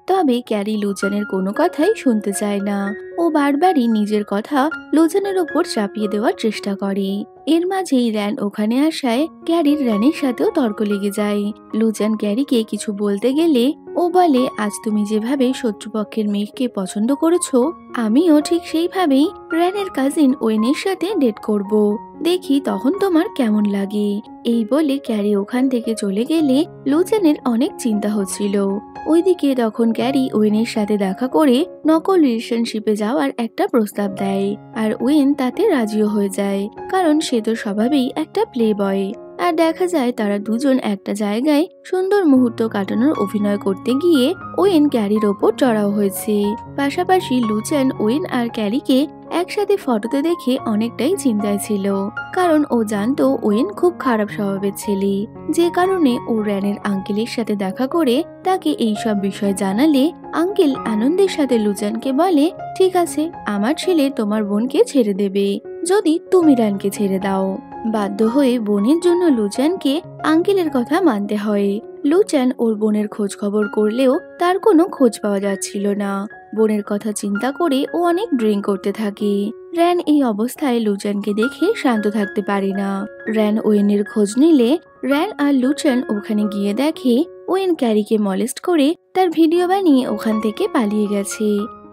তবে ক্যারি লুজানের কোনো কথাই শুনতে চায় না। ও বারবারই নিজের কথা লুজানের ওপর চাপিয়ে দেওয়ার চেষ্টা করে। এর মাঝেই র্যান ওখানে আসায় ক্যারির র্যানের সাথেও তর্ক লেগে যায়। লুজান ক্যারিকে কিছু বলতে গেলে ও বলে, আজ তুমি যেভাবে শত্রুপক্ষের মেয়েকে পছন্দ করেছো, আমিও ঠিক সেইভাবেই র্যানের কাজিন ওয়েনের সাথে ডেট করব। দেখি তখন তোমার কেমন লাগে। এই বলে ক্যারি ওখান থেকে চলে গেলে লুজানের অনেক চিন্তা হচ্ছিল। ওইদিকে তখন ক্যারি ওয়েনের সাথে দেখা করে নকল রিলেশনশিপে যাওয়ার একটা প্রস্তাব দেয়, আর ওয়েন তাতে রাজিও হয়ে যায়, কারণ সে তো স্বভাবেই একটা প্লে বয়। আর দেখা যায় তারা দুজন একটা জায়গায় সুন্দর মুহূর্ত কাটানোর অভিনয় করতে গিয়ে ওয়েন ক্যারির ওপর চড়াও হয়েছে। পাশাপাশি লুজান ওয়েন আর ক্যারিকে একসাথে ফটোতে দেখে অনেকটাই চিন্তায় ছিল, কারণ ও জানতো ওয়েন খুব খারাপ স্বভাবের ছেলে, যে কারণে ও র্যানের আঙ্কেলের সাথে দেখা করে তাকে এইসব বিষয় জানালে আঙ্কেল আনন্দের সাথে লুজানকে বলে, ঠিক আছে, আমার ছেলে তোমার বোনকে ছেড়ে দেবে যদি তুমি র্যানকে ছেড়ে দাও। বাধ্য হয়ে বোনের জন্য লুজানকে আঙ্কেলের কথা মানতে হয়। লুজান ওর বোনের খোঁজ খবর করলেও তার কোনো খোঁজ পাওয়া যাচ্ছিল না। বোনের কথা চিন্তা করে ও অনেক ড্রিঙ্ক করতে থাকে। র্যান এই অবস্থায় লুজানকে দেখে শান্ত থাকতে পারে না। র্যান ওয়েনের খোঁজ নিলে র্যান আর লুজান ওখানে গিয়ে দেখে ওয়েন ক্যারিকে মলেস্ট করে তার ভিডিও বানিয়ে ওখান থেকে পালিয়ে গেছে।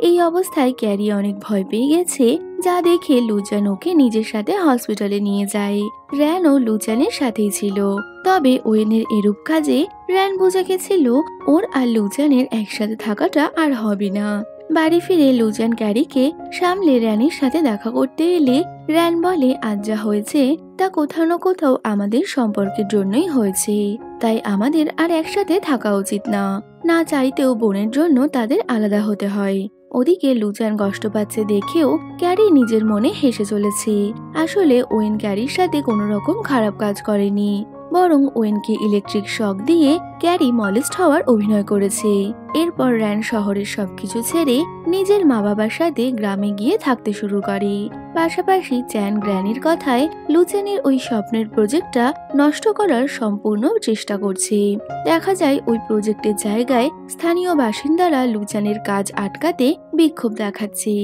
এই অবস্থায় ক্যারি অনেক ভয় পেয়ে গেছে, যা দেখে লুজান ওকে নিজের সাথে হসপিটালে নিয়ে যায়। র্যান ও লুজানের সাথেই ছিল, তবে ওয়েনের এরূপ কাজে র্যান বুঝে গেছিল ওর আর লুজানের একসাথে থাকাটা আর হবে না। বাড়ি ফিরে লুজান ক্যারিকে সামলে র্যানের সাথে দেখা করতে এলে র্যান বলে, আজ যা হয়েছে তা কোথাও না কোথাও আমাদের সম্পর্কের জন্যই হয়েছে, তাই আমাদের আর একসাথে থাকা উচিত না। না চাইতেও বোনের জন্য তাদের আলাদা হতে হয়। ওদিকে লুজান কষ্ট পাচ্ছে দেখেও ক্যারি নিজের মনে হেসে চলেছে। আসলে ওয়েন ক্যারির সাথে কোনো রকম খারাপ কাজ করেনি, বরং ওয়েনকে ইলেকট্রিক শক দিয়ে ক্যারি মলেস্ট হওয়ার অভিনয় করেছে। এরপর র্যান শহরের সবকিছু ছেড়ে নিজের মা বাবার সাথে গ্রামে গিয়ে থাকতে শুরু করে। পাশাপাশি চ্যান গ্র্যানির কথায় লুজানের ওই স্বপ্নের প্রজেক্টটা নষ্ট করার সম্পূর্ণ চেষ্টা করছে। দেখা যায় ওই প্রজেক্টের জায়গায় স্থানীয় বাসিন্দারা লুজানের কাজ আটকাতে বিক্ষোভ দেখাচ্ছে,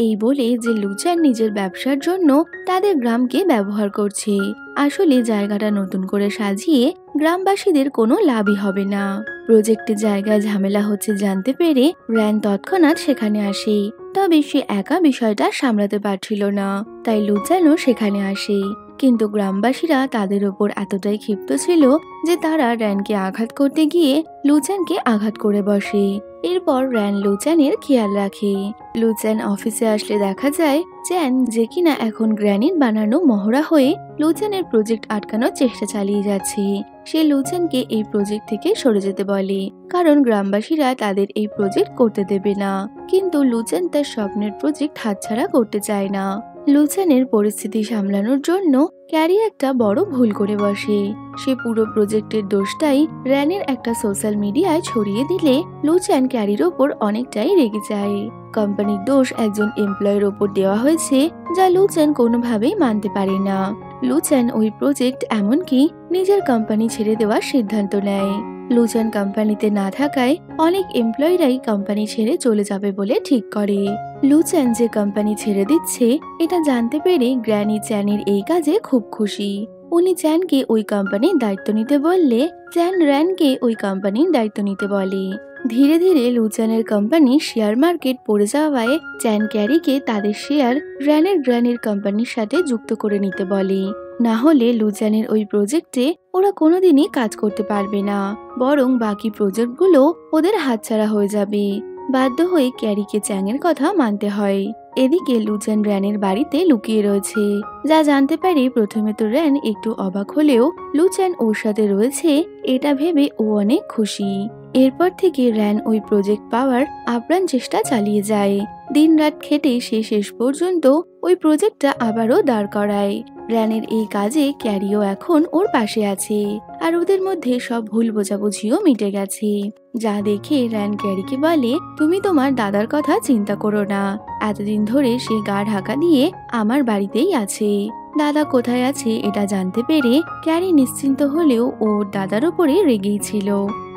এই বলে যে লুজান নিজের ব্যবসার জন্য তাদের গ্রামকে ব্যবহার করছে। আসলে জায়গাটা নতুন করে সাজিয়ে গ্রামবাসীদের কোনো লাভই হবে না। প্রজেক্টের জায়গায় ঝামেলা হচ্ছে জানতে পেরে র্যান তৎক্ষণাৎ সেখানে আসে, তবে সে একা বিষয়টা সামলাতে পারছিল না, তাই লুজানও সেখানে আসে। কিন্তু গ্রামবাসীরা তাদের ওপর এতটাই ক্ষিপ্ত ছিল যে তারা র্যানকে আঘাত করতে গিয়ে লুজানকে আঘাত করে বসে। এরপর র্যান লুজানের খেয়াল রাখে। লুজান অফিসে আসলে দেখা যায় চ্যান, যে কিনা এখন গ্র্যানির বানানো মহড়া হয়ে লুজানের প্রজেক্ট আটকানোর চেষ্টা চালিয়ে যাচ্ছে, সে লুজানকে এই প্রজেক্ট থেকে সরে যেতে বলে, কারণ গ্রামবাসীরা তাদের এই প্রজেক্ট করতে দেবে না। কিন্তু লুজান তার স্বপ্নের প্রজেক্ট হাতছাড়া করতে চায় না। লুজানের পরিস্থিতি সামলানোর জন্য ক্যারি একটা বড় ভুল করে বসে। সে পুরো প্রজেক্টের দোষটাই র্যানের একটা সোশ্যাল মিডিয়ায় ছড়িয়ে দিলে লুজান ক্যারির ওপর অনেকটাই রেগে যায়। কোম্পানির দোষ একজন এমপ্লয়ের ওপর দেওয়া হয়েছে, যা লুজান কোনোভাবেই মানতে পারে না। লুজান ওই প্রজেক্ট এমনকি নিজের কোম্পানি ছেড়ে দেওয়ার সিদ্ধান্ত নেয়। লুজান কোম্পানিতে না থাকায় অনেক এমপ্লয়িরাই কোম্পানি ছেড়ে চলে যাবে বলে ঠিক করে। লুজান যে কোম্পানি ছেড়ে দিচ্ছে এটা জানতে পেরে গ্র্যানি চ্যানের এই কাজে খুব খুশি। উনি চ্যানকে ওই কোম্পানির দায়িত্ব নিতে বললে চ্যান র্যানকে ওই কোম্পানির দায়িত্ব নিতে বলে। ধীরে ধীরে লুজানের কোম্পানি শেয়ার মার্কেট পড়ে যাওয়ায় চ্যান ক্যারিকে তাদের শেয়ার গ্র্যানির কোম্পানির সাথে যুক্ত করে নিতে বলে। না হলে লুচানের ওই প্রজেক্টে ওরা কোনোদিনই কাজ করতে পারবে না, বরং বাকি প্রজেক্টগুলো ওদের হাতছাড়া হয়ে যাবে। বাধ্য হয়ে ক্যারিকে চ্যাংয়ের কথা মানতে হয়। এদিকে লুচান র্যানের বাড়িতে লুকিয়ে রয়েছে, যা জানতে পারে প্রথমে তো র্যান একটু অবাক হলেও লুচান ওর সাথে রয়েছে এটা ভেবে ও অনেক খুশি। এরপর থেকে র্যান ওই প্রজেক্ট পাওয়ার আপ্রাণ চেষ্টা চালিয়ে যায়। দিনরাত খেটে সে শেষ পর্যন্ত ওই প্রজেক্টটা আবারও দাঁড় করায়। র্যানের এই কাজে ক্যারিও এখন ওর পাশে আছে, আর ওদের মধ্যে সব ভুল বোঝাবুঝিও মিটে গেছে। যা দেখে র্যান ক্যারিকে বলে, তুমি তোমার দাদার কথা চিন্তা করো না, এতদিন ধরে সে গা ঢাকা দিয়ে আমার বাড়িতেই আছে। দাদা কোথায় আছে এটা জানতে পেরে ক্যারি নিশ্চিন্ত হলেও ওর দাদার উপরে রেগেই ছিল।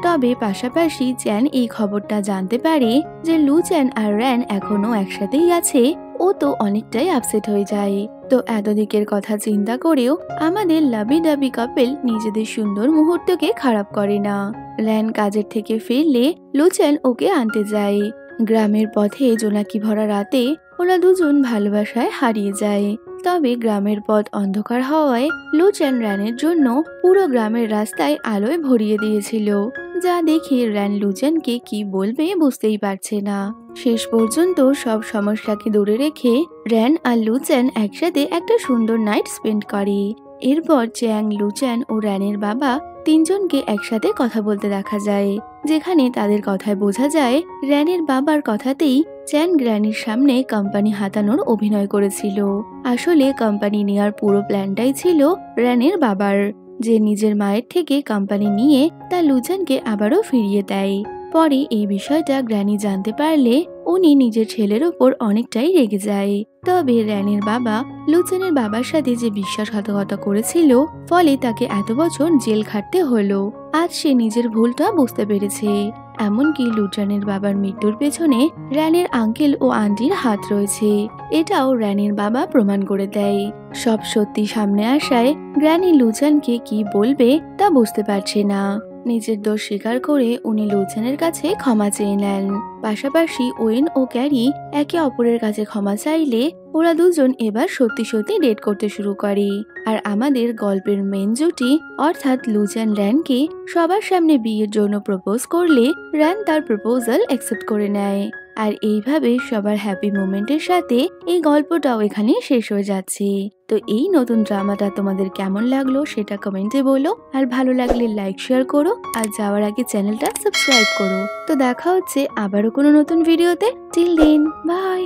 তবে পাশাপাশি চ্যান এই খবরটা জানতে পারে যে লুচান আর র্যান এখনো একসাথেই আছে। ও তো অনেকটাই আপসেট হয়ে যায়। তো এতদিকের কথা চিন্তা করেও আমাদের লাভি ডাবি কাপল নিজেদের সুন্দর মুহূর্তকে খারাপ করে না। র্যান কাজের থেকে ফিরলে লুচান ওকে আনতে যায়। গ্রামের পথে জোনাকি ভরা রাতে ওরা দুজন ভালোবাসায় হারিয়ে যায়। তবে গ্রামের পথ অন্ধকার হওয়ায় লুচান র্যানের জন্য পুরো গ্রামের রাস্তায় আলোয় ভরিয়ে দিয়েছিল, যা দেখে র্যান লুচানকে কি বলবে বুঝতেই পারছে না। শেষ পর্যন্ত সব সমস্যাকে দূরে রেখে র্যান আর লুচান একসাথে একটা সুন্দর নাইট স্পেন্ড করে। এরপর চ্যাং, লুচান ও র্যানের বাবা তিনজনকে একসাথে কথা বলতে দেখা যায়, যেখানে তাদের কথায় বোঝা যায় র্যানের বাবার কথাতেই চ্যান গ্র্যানির সামনে কোম্পানি হাতানোর অভিনয় করেছিল। আসলে কোম্পানি নেওয়ার পুরো প্ল্যানটাই ছিল র্যানের বাবার, যে নিজের মায়ের থেকে কোম্পানি নিয়ে তা লুচানকে আবারও ফিরিয়ে দেয়। পরে এই বিষয়টা গ্র্যানি জানতে পারলে উনি নিজের ছেলের ওপর অনেকটাই রেগে যায়। তবে র্যানের বাবা লুচানের বাবার সাথে যে বিশ্বাসঘাতকতা করেছিল, ফলে তাকে এত বছর জেল খাটতে হলো। আজ সে নিজের ভুলটা বুঝতে পেরেছে। এমনকি লুচানের বাবার মৃত্যুর পেছনে র্যানের আঙ্কেল ও আন্টির হাত রয়েছে, এটাও র্যানের বাবা প্রমাণ করে দেয়। সব সত্যি সামনে আসায় গ্র্যানি লুচানকে কি বলবে তা বুঝতে পারছে না। নিজের দোষ স্বীকার করে উনি লুচানের কাছে ক্ষমা চেয়ে নেন। পাশাপাশি ওয়েন ও ক্যারি একে অপরের কাছে ক্ষমা চাইলে ওরা দুজন এবার সত্যি সত্যি ডেট করতে শুরু করে। আর আমাদের গল্পের মেন জুটি অর্থাৎ লুচান র্যানকে সবার সামনে বিয়ের জন্য প্রপোজ করলে র্যান তার প্রপোজাল অ্যাকসেপ্ট করে নেয়। আর এইভাবে সবার হ্যাপি মোমেন্টের সাথে এই গল্পটাও এখানে শেষ হয়ে যাচ্ছে। তো এই নতুন ড্রামাটা তোমাদের কেমন লাগলো সেটা কমেন্টে বলো, আর ভালো লাগলে লাইক শেয়ার করো, আর যাওয়ার আগে চ্যানেলটা সাবস্ক্রাইব করো। তো দেখা হচ্ছে আবারও কোনো নতুন ভিডিওতে। Till then, by.